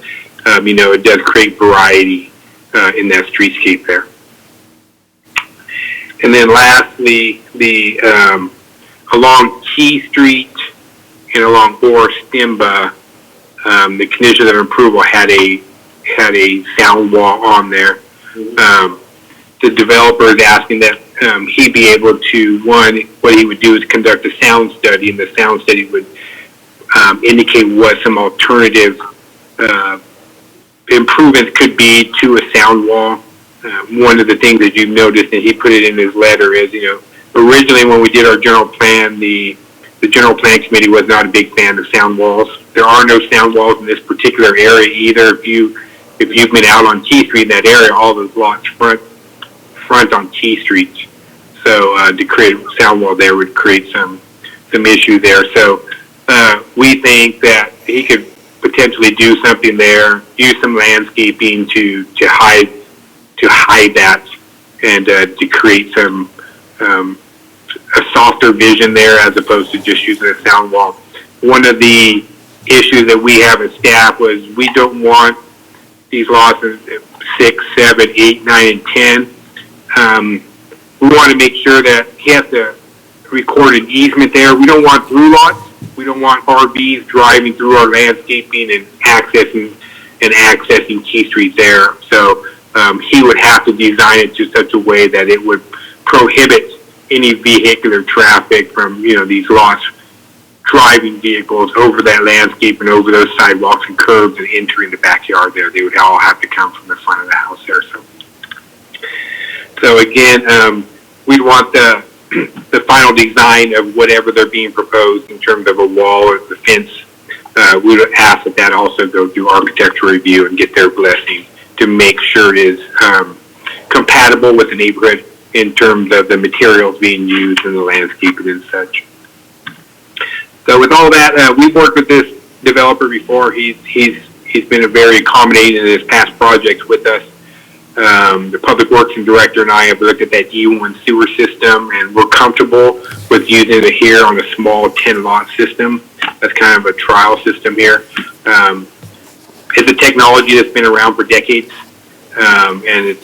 it does create variety in that streetscape there. And then lastly, along Key Street and along Orr-Stimba, the conditions of approval had a sound wall on there. The developer is asking that he be able to, one, what he would do is conduct a sound study, and the sound study would indicate what some alternative improvements could be to a sound wall. One of the things that you've noticed, and he put it in his letter, is, originally when we did our general plan, the general plan committee was not a big fan of sound walls. There are no sound walls in this particular area either. If you've been out on Key Street in that area, all those lots front on Key Street. So to create a sound wall there would create some issue there. So we think that he could potentially do something there, use some landscaping to hide that, and to create some a softer vision there as opposed to just using a sound wall. One of the issues that we have as staff was we don't want these lots in 6, 7, 8, 9, and 10. We want to make sure that he has to record an easement there. We don't want through lots. We don't want RVs driving through our landscaping and accessing Key Street there. So he would have to design it to such a way that it would prohibit any vehicular traffic from these lots driving vehicles over that landscape and over those sidewalks and curbs and entering the backyard there. They would all have to come from the front of the house there. So again, we'd want the final design of whatever they're being proposed in terms of a wall or the fence. We would ask that also go through architectural review and get their blessing to make sure it is compatible with the neighborhood in terms of the materials being used in the landscaping and such. So with all that, we've worked with this developer before. He's been very accommodating in his past projects with us. The Public Works Director and I have looked at that E1 sewer system, and we're comfortable with using it here on a small 10-lot system. That's kind of a trial system here. It's a technology that's been around for decades, and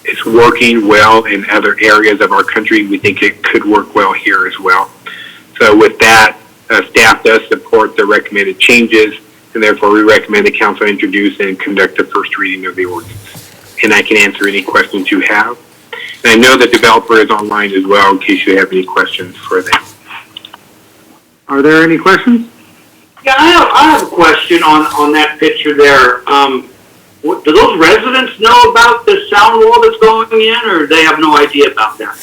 it's working well in other areas of our country. We think it could work well here as well. So with that, staff does support the recommended changes, and therefore we recommend the council introduce and conduct the first reading of the ordinance. And I can answer any questions you have. And I know the developer is online as well in case you have any questions for them. Are there any questions? Yeah, I have a question on that picture there. Do those residents know about the sound wall that's going in, or they have no idea about that?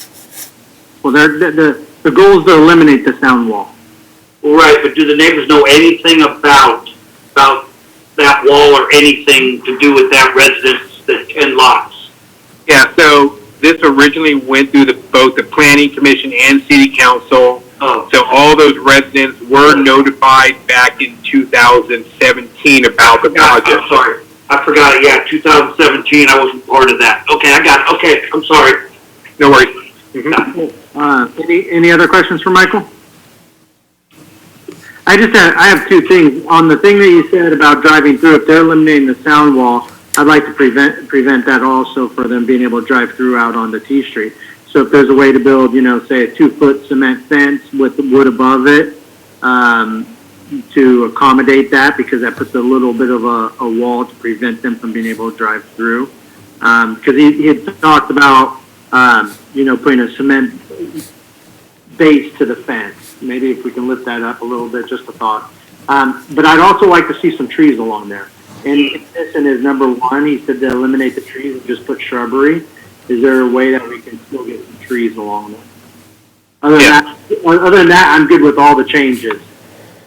Well, the goal is to eliminate the sound wall. Right, but do the neighbors know anything about that wall or anything to do with that residence, the 10 lots? Yeah, so this originally went through both the Planning Commission and City Council. Oh. So all those residents were notified back in 2017 about the project. I'm sorry. I forgot it. Yeah, 2017. I wasn't part of that. Okay, I got it. Okay, I'm sorry. No worries. Mm-hmm. Any other questions for Michael? I have two things. On the thing that you said about driving through, if they're eliminating the sound wall, I'd like to prevent that also for them being able to drive through out onto T Street. So if there's a way to build, say a 2-foot cement fence with the wood above it, to accommodate that, because that puts a little bit of a wall to prevent them from being able to drive through. Because he had talked about, putting a cement base to the fence. Maybe if we can lift that up a little bit, just a thought. But I'd also like to see some trees along there. And this in his number 1, he said to eliminate the trees and just put shrubbery. Is there a way that we can still get some trees along there? Other than that, I'm good with all the changes.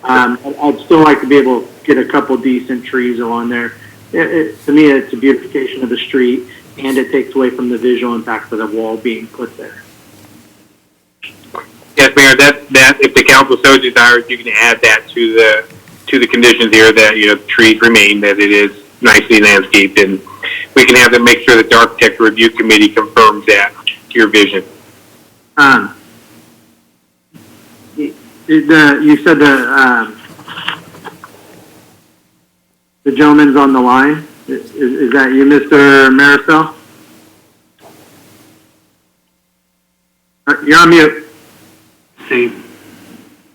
I'd still like to be able to get a couple decent trees along there. To me, it's a beautification of the street, and it takes away from the visual impact of the wall being put there. Yes, Mayor. That if the council so desires, you can add that to the conditions here that trees remain, that it is nicely landscaped, and we can have them make sure that the architecture review committee confirms that your vision. You said the gentleman's on the line. Is that you, Mr. Marisol? You're on mute. See,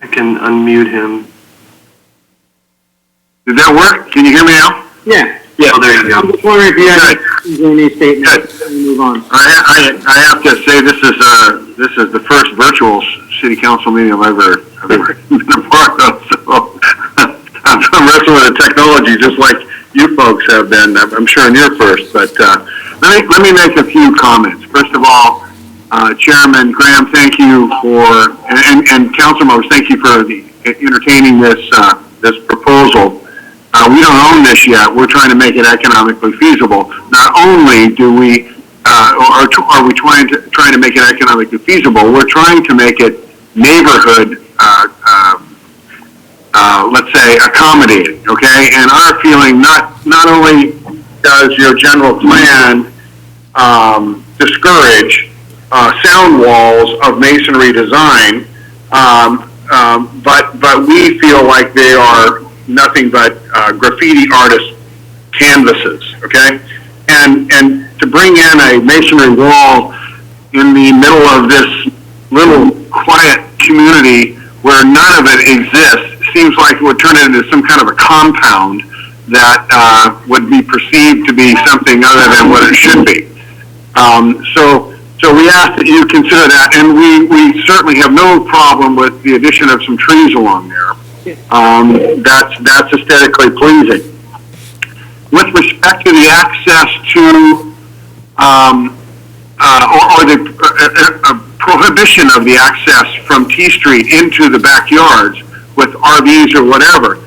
I can unmute him. Did that work? Can you hear me now? Yeah. Yeah. Oh, there you go. I'm just wondering if you have any statements. Before we move on. I have to say this is the first virtual city council meeting I've ever been a part of. So I'm wrestling with the technology just like you folks have been. I'm sure in your first, but let me make a few comments. First of all, Chairman Graham, thank you for and council members, thank you for entertaining this proposal. We don't own this yet. We're trying to make it economically feasible. Not only do we, are we trying to make it economically feasible, we're trying to make it neighborhood, let's say, accommodating, okay? And our feeling, not only does your general plan discourage sound walls of masonry design, but we feel like they are nothing but graffiti artist canvases, okay? And to bring in a masonry wall in the middle of this little quiet community where none of it exists seems like it would turn it into some kind of a compound that would be perceived to be something other than what it should be. So we ask that you consider that, and we certainly have no problem with the addition of some trees along there. That's aesthetically pleasing. With respect to the access to, or the prohibition of the access from T Street into the backyards with RVs or whatever,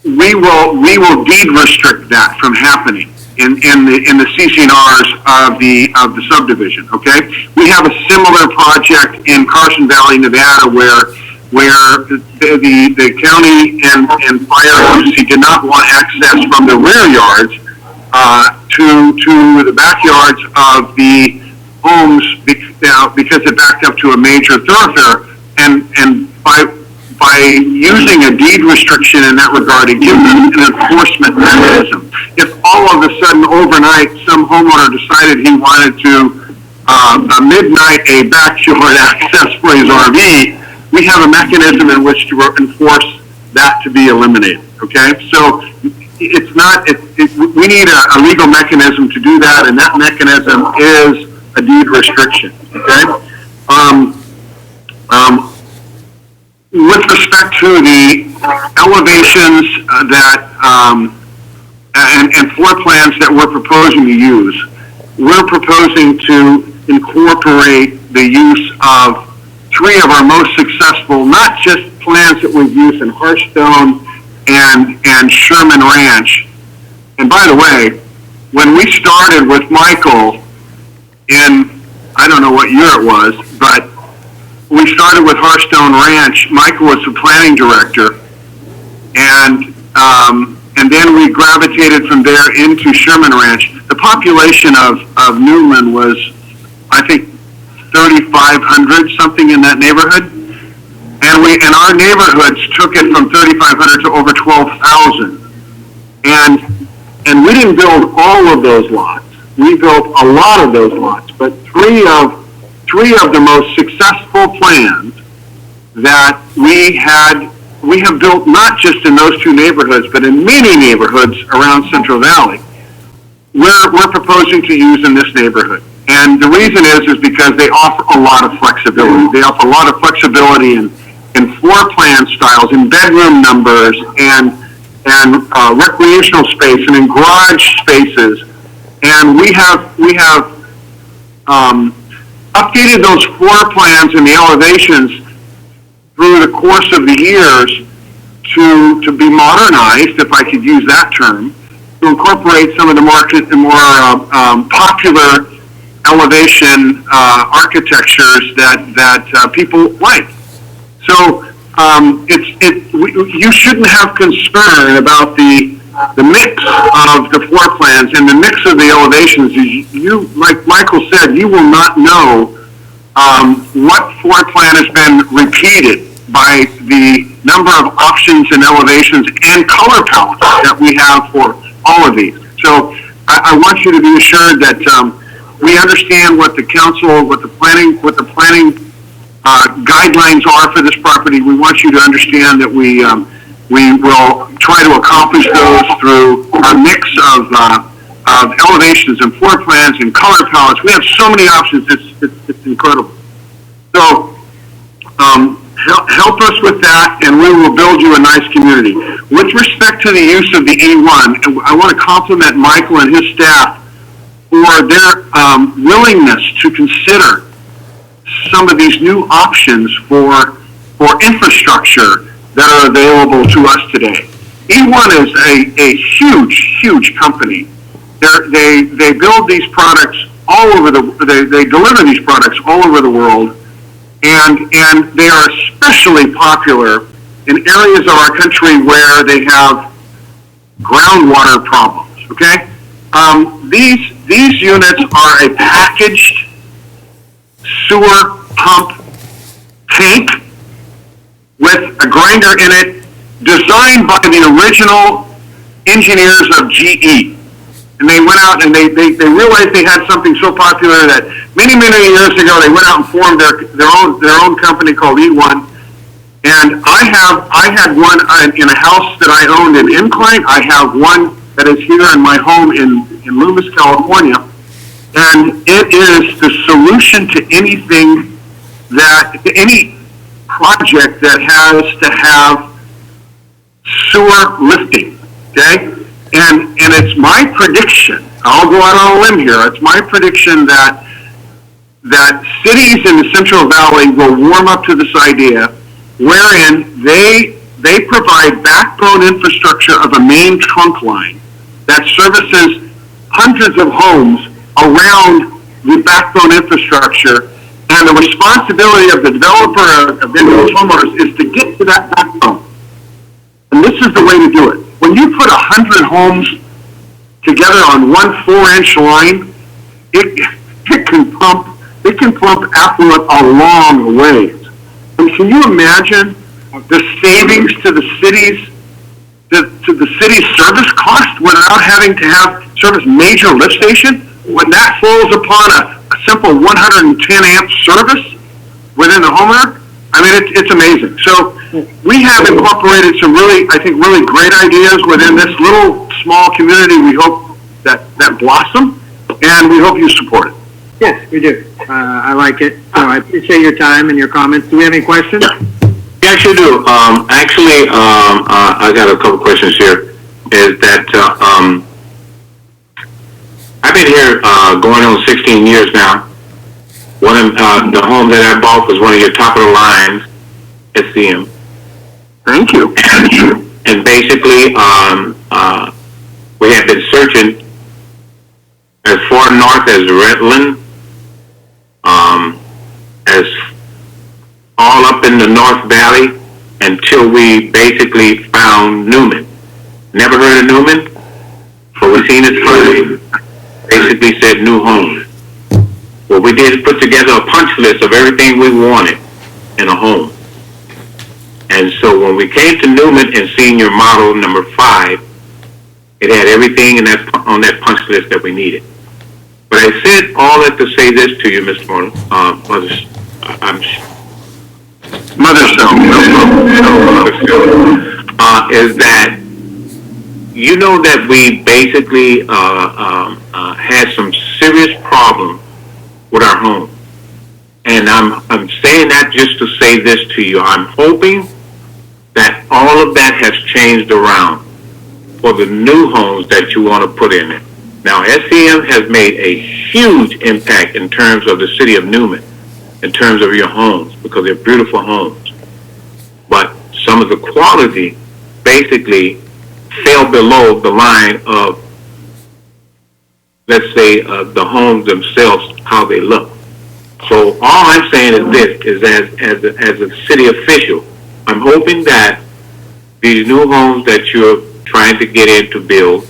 we will deed restrict that from happening in the CC&Rs of the subdivision. Okay, we have a similar project in Carson Valley, Nevada, where the county and fire agency did not want access from the rear yards to the backyards of the homes because it backed up to a major thoroughfare, and by using a deed restriction in that regard, it gives us an enforcement mechanism. If all of a sudden overnight some homeowner decided he wanted to midnight a backyard access for his RV, we have a mechanism in which to enforce that to be eliminated, okay? So it's not, we need a legal mechanism to do that, and that mechanism is a deed restriction, okay? With respect to the elevations and floor plans that we're proposing to use, we're proposing to incorporate the use of three of our most successful, not just plans that we've used in Hearthstone and Sherman Ranch. And by the way, when we started with Michael in, I don't know what year it was, but we started with Hearthstone Ranch. Michael was the planning director, and then we gravitated from there into Sherman Ranch. The population of Newman was, I think, 3,500, something in that neighborhood, and our neighborhoods took it from 3,500 to over 12,000, and we didn't build all of those lots. We built a lot of those lots, but three of the most successful plans that we have built not just in those two neighborhoods, but in many neighborhoods around Central Valley, we're proposing to use in this neighborhood. And the reason is because they offer a lot of flexibility. They offer a lot of flexibility in floor plan styles, in bedroom numbers, and recreational space, and in garage spaces. And we have updated those floor plans and the elevations through the course of the years to be modernized, if I could use that term, to incorporate some of the more popular elevation architectures that people like. So you shouldn't have concern about the mix of the floor plans and the mix of the elevations. You, like Michael said, you will not know what floor plan has been repeated by the number of options and elevations and color palettes that we have for all of these. So I want you to be assured that we understand what the council, what the planning guidelines are for this property. We want you to understand that we will try to accomplish those through a mix of elevations and floor plans and color palettes. We have so many options. It's incredible. So help us with that, and we will build you a nice community. With respect to the use of the E1, I want to compliment Michael and his staff for their willingness to consider some of these new options for infrastructure that are available to us today. E1 is a huge company. They build these products all over they deliver these products all over the world, and they are especially popular in areas of our country where they have groundwater problems, okay? These units are a packaged sewer pump tank with a grinder in it, designed by the original engineers of GE. And they went out and they realized they had something so popular that many years ago they went out and formed their own company called E1. And I had one in a house that I owned in Incline. I have one that is here in my home in Loomis, California. And it is the solution to anything any project that has to have sewer lifting, okay? And it's my prediction, I'll go out on a limb here, it's my prediction that cities in the Central Valley will warm up to this idea wherein they provide backbone infrastructure of a main trunk line that services hundreds of homes around the backbone infrastructure, and the responsibility of the developer of those homeowners is to get to that backbone. And this is the way to do it. When you put 100 homes together on one 4-inch line, it can pump affluent a long ways. And can you imagine the savings to the city's service cost without having to have service major lift station? When that falls upon a simple 110 amp service within the homeowner, I mean, it's amazing. So we have incorporated some really great ideas within this little small community. We hope that blossom, and we hope you support it. Yes, we do. I like it. So I appreciate your time and your comments. Do we have any questions? We actually do. I got a couple questions here. Is that I've been here going on 16 years now. One of the home that I bought was one of your top of the lines, SCM. Thank you. And basically, we have been searching as far north as Redland, as all up in the North Valley, until we basically found Newman. Never heard of Newman? But we seen it sign. Basically said new homes. What we did is put together a punch list of everything we wanted in a home. And so when we came to Newman and seen your model number 5, it had everything on that punch list that we needed. But I said all that to say this to you, Mr. Is that you know that we basically had some serious problems with our home. And I'm saying that just to say this to you. I'm hoping that all of that has changed around for the new homes that you want to put in it. Now, SCM has made a huge impact in terms of the city of Newman, in terms of your homes, because they're beautiful homes. But some of the quality basically fell below the line of, let's say, the homes themselves, how they look. So all I'm saying is this, is as a city official, I'm hoping that these new homes that you're trying to get in to build,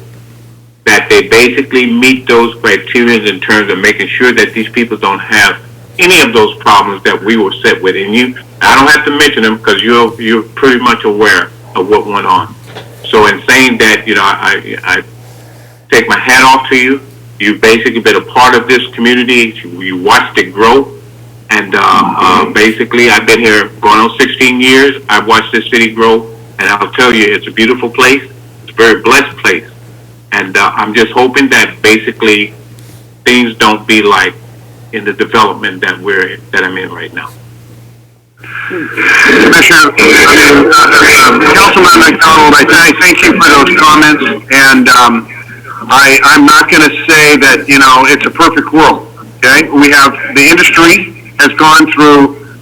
that they basically meet those criteria in terms of making sure that these people don't have any of those problems that we were set with. And I don't have to mention them because you're pretty much aware of what went on. So in saying that, I take my hat off to you. You've basically been a part of this community. You watched it grow. And basically, I've been here going on 16 years. I've watched this city grow. And I'll tell you, it's a beautiful place. It's a very blessed place. And I'm just hoping that basically things don't be like in the development that I'm in right now. Commissioner, Councilman McDonald, I thank you for those comments, and I'm not going to say that, it's a perfect world, okay? The industry has gone through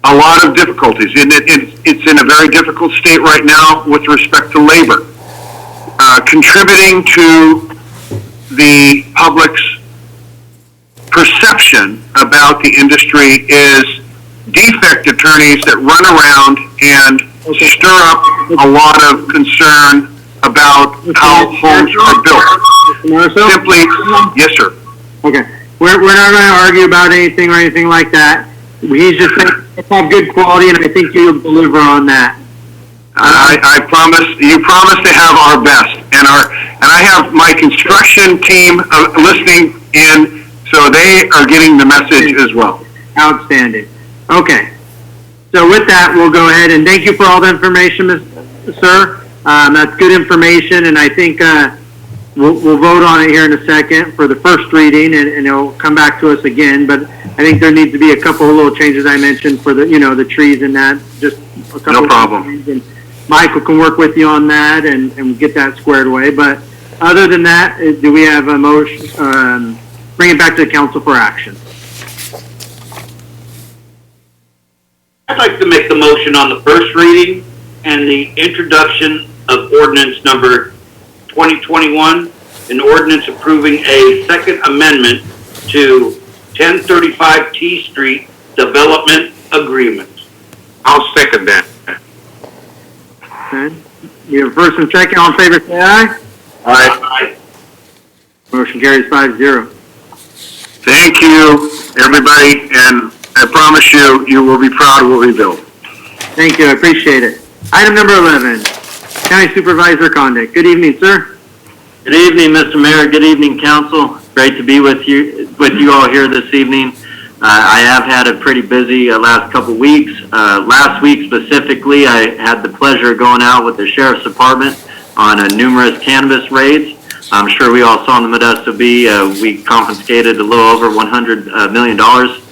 a lot of difficulties, and it's in a very difficult state right now with respect to labor. Contributing to the public's perception about the industry is defect attorneys that run around and stir up a lot of concern about how homes are built. Simply, yes, sir. Okay. We're not going to argue about anything or anything like that. He's just saying let's have good quality, and I think you'll deliver on that. I promise. You promise to have our best, and I have my construction team listening in, so they are getting the message as well. Outstanding. Okay. So with that, we'll go ahead and thank you for all the information, sir. That's good information, and I think we'll vote on it here in a second for the first reading, and it'll come back to us again. But I think there needs to be a couple of little changes I mentioned for the the trees and that. Just a couple. No problem. And Michael can work with you on that and get that squared away. But other than that, do we have a motion? Bring it back to the council for action. I'd like to make the motion on the first reading and the introduction of ordinance number 2021, an ordinance approving a second amendment to 1035 T Street Development Agreement. I'll second that. Okay. You have first and second. All in favor, say aye. Aye. Motion carries 5-0. Thank you, everybody, and I promise you will be proud of what we built. Thank you. I appreciate it. Item number 11, County Supervisor Condict. Good evening, sir. Good evening, Mr. Mayor. Good evening, Council. Great to be with you all here this evening. I have had a pretty busy last couple weeks. Last week specifically, I had the pleasure of going out with the Sheriff's Department on numerous cannabis raids. I'm sure we all saw in the Modesto Bee, we confiscated a little over $100 million,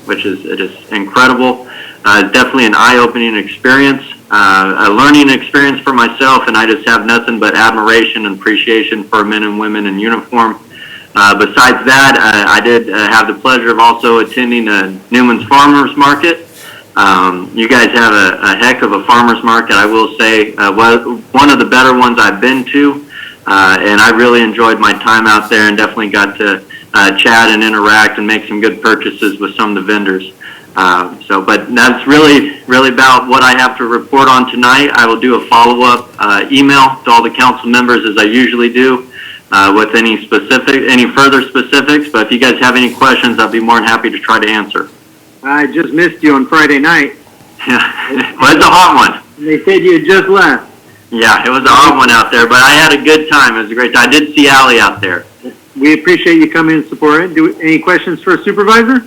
which is incredible. Definitely an eye-opening experience, a learning experience for myself, and I just have nothing but admiration and appreciation for men and women in uniform. Besides that, I did have the pleasure of also attending Newman's Farmers Market. You guys have a heck of a farmers market, I will say. One of the better ones I've been to, and I really enjoyed my time out there and definitely got to chat and interact and make some good purchases with some of the vendors. But that's really about what I have to report on tonight. I will do a follow-up email to all the council members as I usually do with any further specifics. But if you guys have any questions, I'll be more than happy to try to answer. I just missed you on Friday night. Well, it's a hot one. They said you had just left. Yeah, it was a hot one out there, but I had a good time. It was a great time. I did see Allie out there. We appreciate you coming and supporting it. Any questions for a supervisor?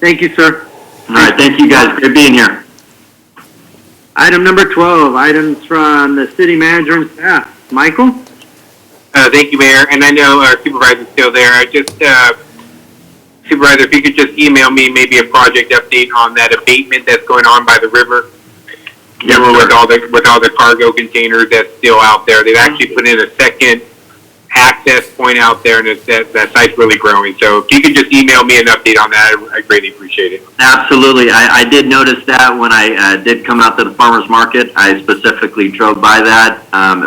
Thank you, sir. All right, thank you guys. Great being here. Item number 12, items from the city manager and staff. Michael? Thank you, Mayor. And I know our supervisor's still there. Supervisor, if you could just email me maybe a project update on that abatement that's going on by the river. Yes, with all the cargo containers that's still out there. They've actually put in a second access point out there, and that site's really growing. So if you could just email me an update on that, I'd greatly appreciate it. Absolutely. I did notice that when I did come out to the farmer's market. I specifically drove by that.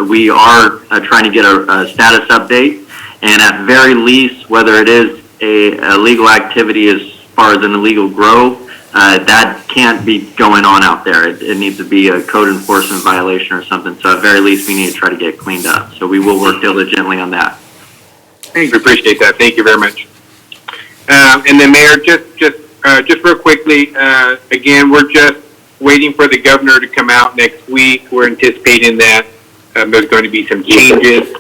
We are trying to get a status update, and at very least, whether it is a legal activity as far as an illegal grow, that can't be going on out there. It needs to be a code enforcement violation or something. So at very least, we need to try to get it cleaned up. So we will work diligently on that. Thanks. We appreciate that. Thank you very much. And then, Mayor, just real quickly, again, we're just waiting for the governor to come out next week. We're anticipating that There's going to be some changes.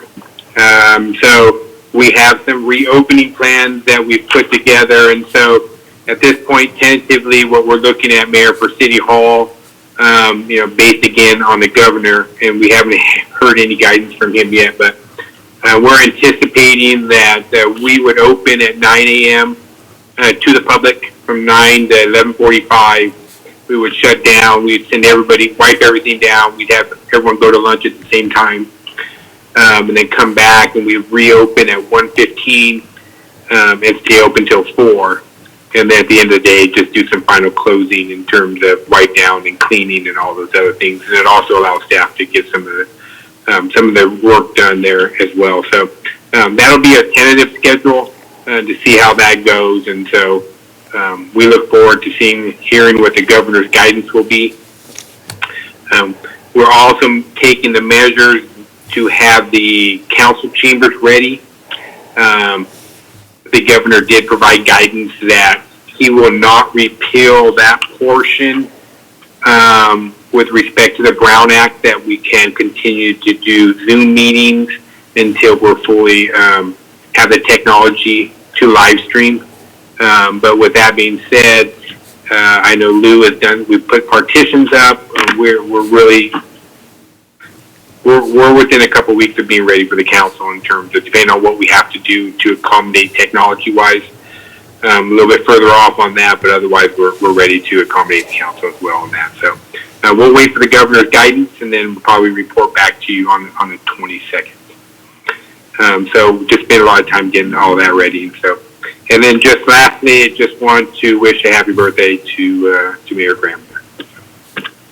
So we have some reopening plans that we've put together. And so at this point, tentatively, what we're looking at, Mayor, for City Hall, based again on the governor, and we haven't heard any guidance from him yet, but we're anticipating that we would open at 9 a.m. To the public from 9 to 11:45. We would shut down. We'd send everybody, wipe everything down. We'd have everyone go to lunch at the same time, and then come back, and we'd reopen at 1:15 and stay open till 4. And then at the end of the day, just do some final closing in terms of wipe down and cleaning and all those other things. And it also allows staff to get some of the work done there as well. So that'll be a tentative schedule to see how that goes. And so we look forward to hearing what the governor's guidance will be. We're also taking the measures to have the council chambers ready. The governor did provide guidance that he will not repeal that portion with respect to the Brown Act, that we can continue to do Zoom meetings until we're fully have the technology to live stream. But with that being said, I know Lou has we've put partitions up. We're within a couple weeks of being ready for the council in terms of depending on what we have to do to accommodate technology-wise. A little bit further off on that, but otherwise we're ready to accommodate the council as well on that. So we'll wait for the governor's guidance, and then we'll probably report back to you on the 22nd. So just spent a lot of time getting all that ready. And then just lastly, I just want to wish a happy birthday to Mayor Graham.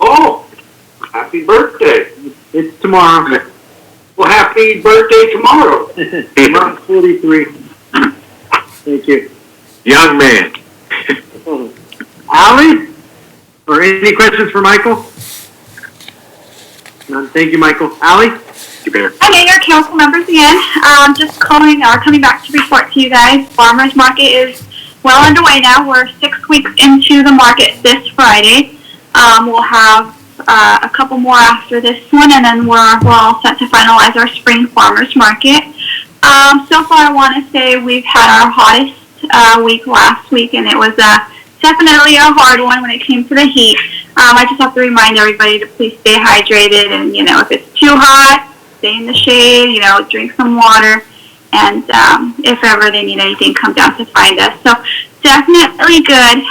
Oh, happy birthday. It's tomorrow. Well, happy birthday tomorrow. I'm 43. Thank you. Young man. Allie? Or any questions for Michael? None. Thank you, Michael. Allie? Hi, Mayor, council members again. Just coming back to report to you guys. Farmers Market is well underway now. We're 6 weeks into the market this Friday. We'll have a couple more after this one, and then we're all set to finalize our spring farmers market. So far, I want to say we've had our hottest week last week, and it was definitely a hard one when it came to the heat. I just have to remind everybody to please stay hydrated, and if it's too hot, stay in the shade, drink some water, and if ever they need anything, come down to find us. So definitely good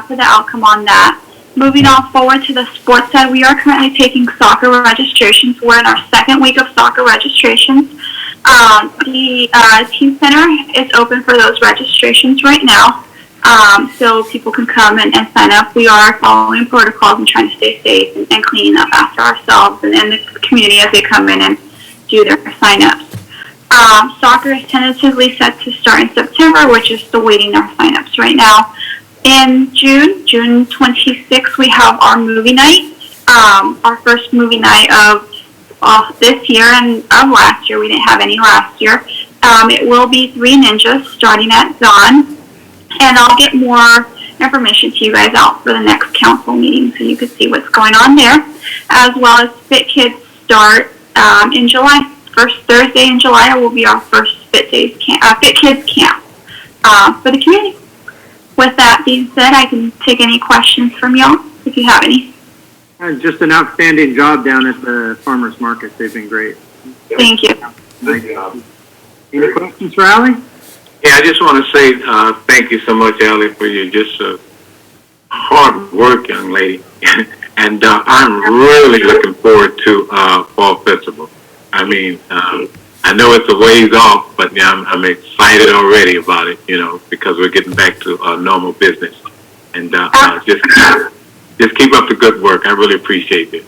for the outcome on that. Moving on forward to the sports side, we are currently taking soccer registrations. We're in our second week of soccer registrations. The team center is open for those registrations right now, so people can come and sign up. We are following protocols and trying to stay safe and cleaning up after ourselves and the community as they come in and do their sign-ups. Soccer is tentatively set to start in September, which is still waiting our sign-ups right now. In June 26th, we have our movie night, our first movie night of this year and of last year. We didn't have any last year. It will be Three Ninjas starting at dawn, and I'll get more information to you guys out for the next council meeting so you can see what's going on there, as well as Fit Kids start in July. First Thursday in July will be our first Fit Kids camp for the community. With that being said, I can take any questions from y'all if you have any. Just an outstanding job down at the farmers market. They've been great. Thank you. Good job. Any questions for Allie? Yeah, I just want to say thank you so much, Allie, for your just hard work, young lady. And I'm really looking forward to Fall Festival. I mean, I know it's a ways off, but I'm excited already about it, because we're getting back to normal business. And just keep up the good work. I really appreciate it.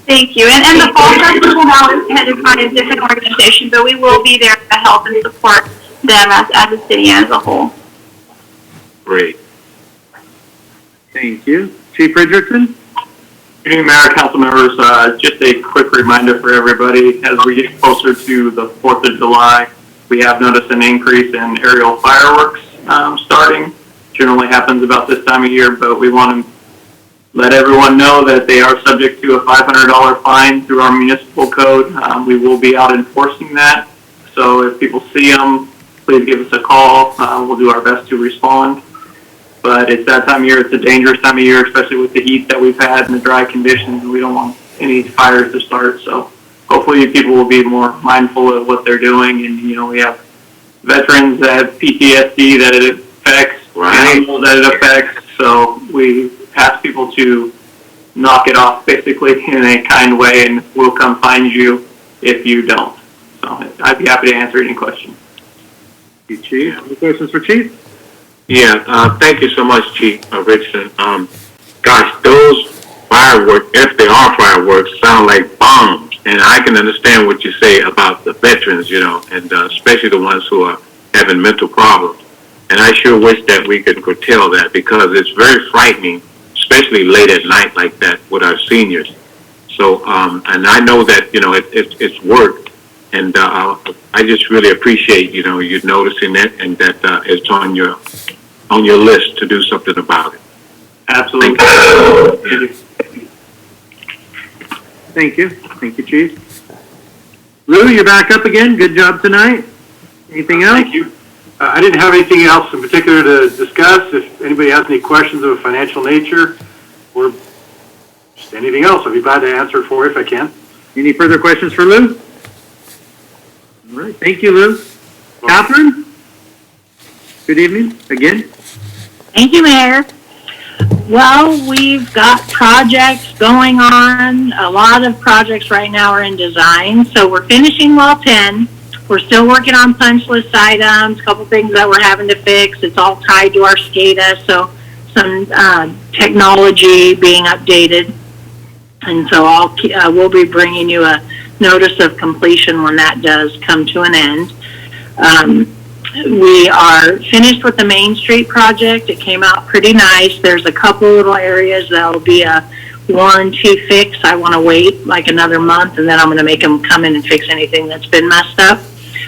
Thank you. And the Fall Festival now is headed by a different organization, but we will be there to help and support them as a city as a whole. Great. Thank you. Chief Richardson? Good evening, Mayor, council members. Just a quick reminder for everybody, as we get closer to the 4th of July, we have noticed an increase in aerial fireworks starting. Generally happens about this time of year, but we want to let everyone know that they are subject to a $500 fine through our municipal code. We will be out enforcing that. So if people see them, please give us a call. We'll do our best to respond. But it's that time of year. It's a dangerous time of year, especially with the heat that we've had and the dry conditions. We don't want any fires to start. So hopefully people will be more mindful of what they're doing. And, you know, we have veterans that have PTSD that it affects, animals that it affects. So we ask people to knock it off, basically, in a kind way, and we'll come find you if you don't. So I'd be happy to answer any questions. Thank you, Chief. Any questions for Chief? Yeah, thank you so much, Chief Richardson. Gosh, those fireworks, if they are fireworks, sound like bombs. And I can understand what you say about the veterans, you know, and especially the ones who are having mental problems. And I sure wish that we could curtail that, because it's very frightening, especially late at night like that with our seniors. So, and I know that, you know, it's work. And I just really appreciate, you know, you noticing it, and that it's on your list to do something about it. Absolutely. Thank you. Thank you, Chief. Lou, you're back up again. Good job tonight. Anything else? Thank you. I didn't have anything else in particular to discuss. If anybody has any questions of a financial nature or just anything else, I'd be glad to answer it for you if I can. Any further questions for Lou? All right. Thank you, Lou. Catherine? Good evening again. Thank you, Mayor. Well, we've got projects going on. A lot of projects right now are in design. So we're finishing well 10. We're still working on punch list items, a couple things that we're having to fix. It's all tied to our SCADA, so some technology being updated. And so we'll be bringing you a notice of completion when that does come to an end. We are finished with the Main Street project. It came out pretty nice. There's a couple little areas that will be a warranty fix. I want to wait like another month, and then I'm going to make them come in and fix anything that's been messed up.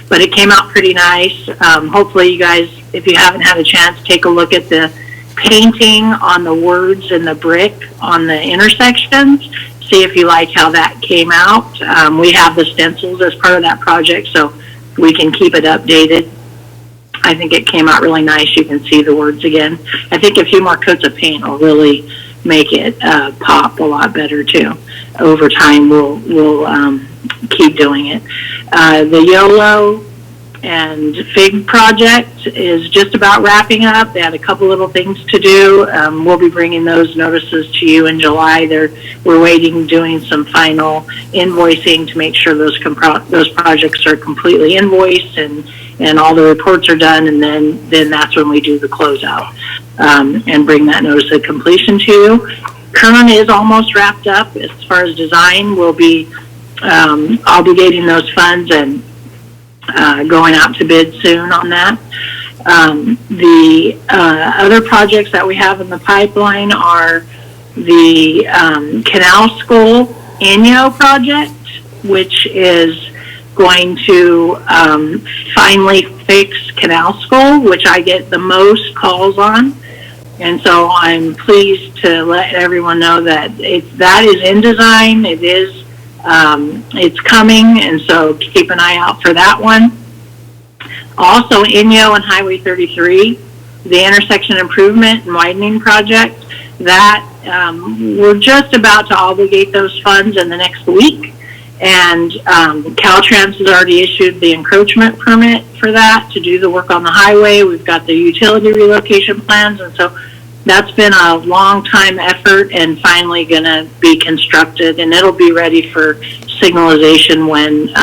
But it came out pretty nice. Hopefully you guys, if you haven't had a chance, take a look at the painting on the words and the brick on the intersections. See if you like how that came out. We have the stencils as part of that project, so we can keep it updated. I think it came out really nice. You can see the words again. I think a few more coats of paint will really make it pop a lot better too. Over time, we'll keep doing it. The YOLO and FIG project is just about wrapping up. They had a couple little things to do. We'll be bringing those notices to you in July. We're waiting, doing some final invoicing to make sure those projects are completely invoiced and all the reports are done, and then that's when we do the closeout and bring that notice of completion to you. Kern is almost wrapped up as far as design. We'll be obligating those funds and going out to bid soon on that. The other projects that we have in the pipeline are the Canal School Ineo project, which is going to finally fix Canal School, which I get the most calls on. And so I'm pleased to let everyone know that that is in design. It is, it's coming, and so keep an eye out for that one. Also, Ineo and Highway 33, the intersection improvement and widening project, that we're just about to obligate those funds in the next week. And Caltrans has already issued the encroachment permit for that to do the work on the highway. We've got the utility relocation plans, and so that's been a long time effort and finally going to be constructed, and it'll be ready for signalization when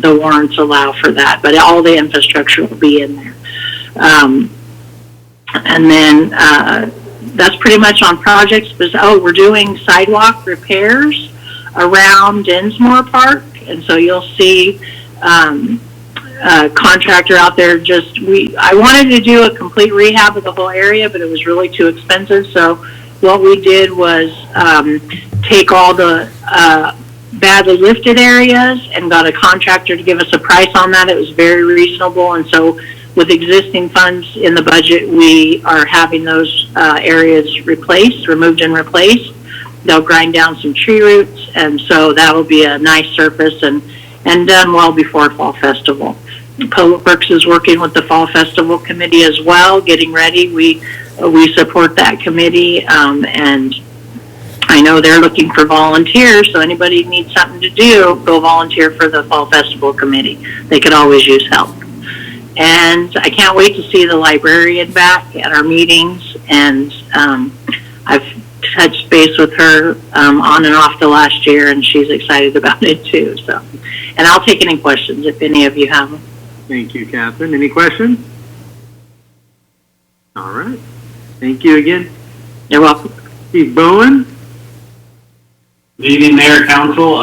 the warrants allow for that. But all the infrastructure will be in there. And then that's pretty much on projects. We're doing sidewalk repairs around Dinsmore Park, and so you'll see a contractor out there. I wanted to do a complete rehab of the whole area, but it was really too expensive. So what we did was take all the badly lifted areas and got a contractor to give us a price on that. It was very reasonable, and so with existing funds in the budget, we are having those areas removed and replaced. They'll grind down some tree roots, and so that'll be a nice surface and done well before Fall Festival. Public Works is working with the Fall Festival Committee as well, getting ready. We support that committee, and I know they're looking for volunteers, so anybody needs something to do, go volunteer for the Fall Festival Committee. They could always use help. And I can't wait to see the librarian back at our meetings, and I've touched base with her on and off the last year, and she's excited about it too. So, and I'll take any questions if any of you have them. Thank you, Catherine. Any questions? All right. Thank you again. You're welcome. Steve Bowen? Good evening, Mayor, Council.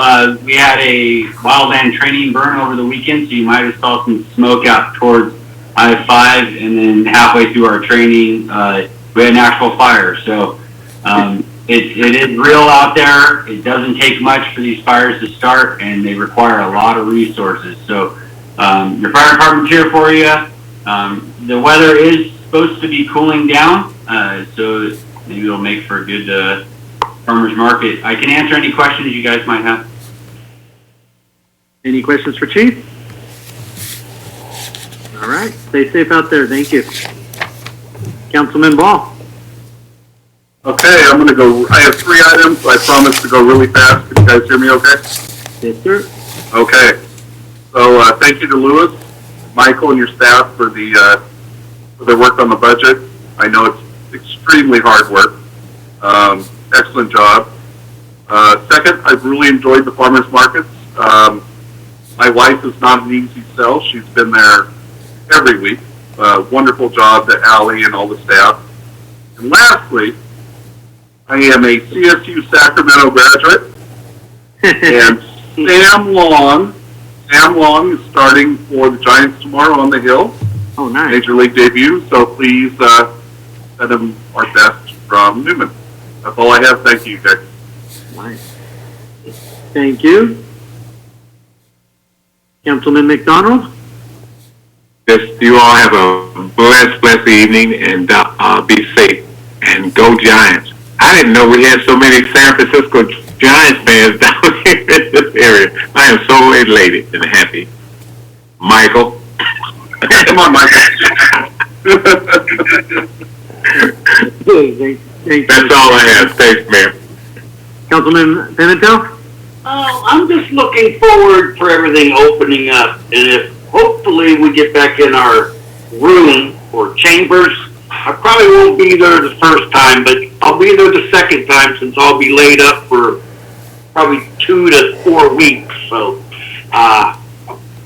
We had a wildland training burn over the weekend, so you might have saw some smoke out towards I-5, and then halfway through our training, we had an actual fire. So it is real out there. It doesn't take much for these fires to start, and they require a lot of resources. So your fire department's here for you. The weather is supposed to be cooling down, so maybe it'll make for a good farmer's market. I can answer any questions you guys might have. Any questions for Chief? All right. Stay safe out there. Thank you. Councilman Ball. Okay, I'm gonna go, I have 3 items, I promise to go really fast. Can you guys hear me okay? Yes, sir. Okay. So, thank you to Lewis, Michael, and your staff for their work on the budget. I know it's extremely hard work. Excellent job. Second, I've really enjoyed the farmers markets. My wife is not an easy sell. She's been there every week. Wonderful job to Allie and all the staff. And lastly, I am a CSU Sacramento graduate. And Sam Long is starting for the Giants tomorrow on the Hill. Oh, nice. Major League debut. So please send him our best from Newman. That's all I have. Thank you, guys. Nice. Thank you. Councilman McDonald? Just you all have a blessed evening, and be safe, and go Giants. I didn't know we had so many San Francisco Giants fans down here in this area. I am so elated and happy. Michael? Come on, Michael. That's all I have. Thanks, Mayor. Councilman Pimentel? I'm just looking forward for everything opening up, and if hopefully we get back in our room or chambers. I probably won't be there the first time, but I'll be there the second time since I'll be laid up for probably 2 to 4 weeks. So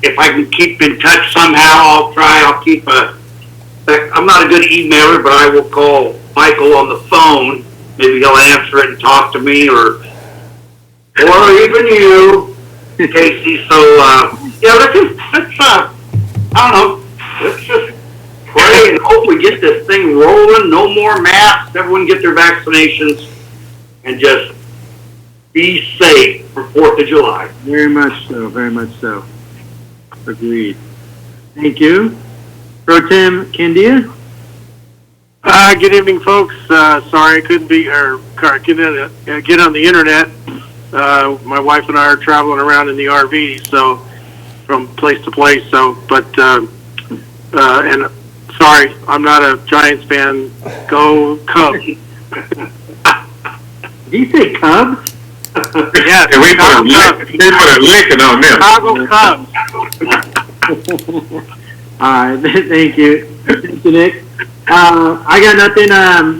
if I can keep in touch somehow, I'll try. I'm not a good emailer, but I will call Michael on the phone. Maybe he'll answer it and talk to me, or even you, Casey. So yeah, let's I don't know. Let's just pray and hope we get this thing rolling. No more masks. Everyone get their vaccinations, and just be safe for 4th of July. Very much so. Very much so. Agreed. Thank you. Pro Tem Candia? Good evening, folks. Sorry I couldn't get on the internet. My wife and I are traveling around in the RV, so from place to place. So, and sorry, I'm not a Giants fan. Go Cubs. Did you say Cubs? Yeah, we put a licking on them. Chicago Cubs. All right, thank you. Thank you, Nick. I got nothing.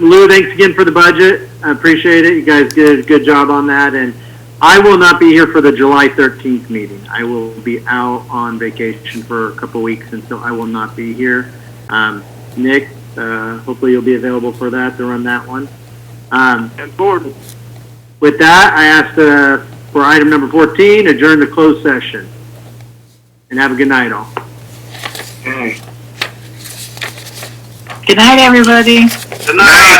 Lou, thanks again for the budget. I appreciate it. You guys did a good job on that. And I will not be here for the July 13th meeting. I will be out on vacation for a couple weeks, and so I will not be here. Nick, hopefully you'll be available for that, to run that one. And board. With that, I ask for item number 14, adjourn to closed session. And have a good night, all. Good night, everybody. Good night.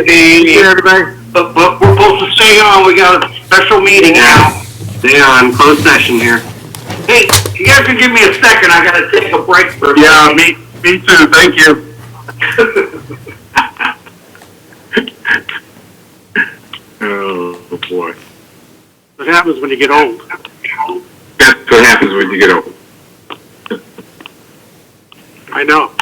Thank you, everybody. But we're supposed to stay on. We got a special meeting now. Stay on, closed session here. Hey, you guys can give me a second. I gotta take a break for a Yeah, second. me Me too, thank you. Oh, boy. What happens when you get old? That's what happens when you get old. I know.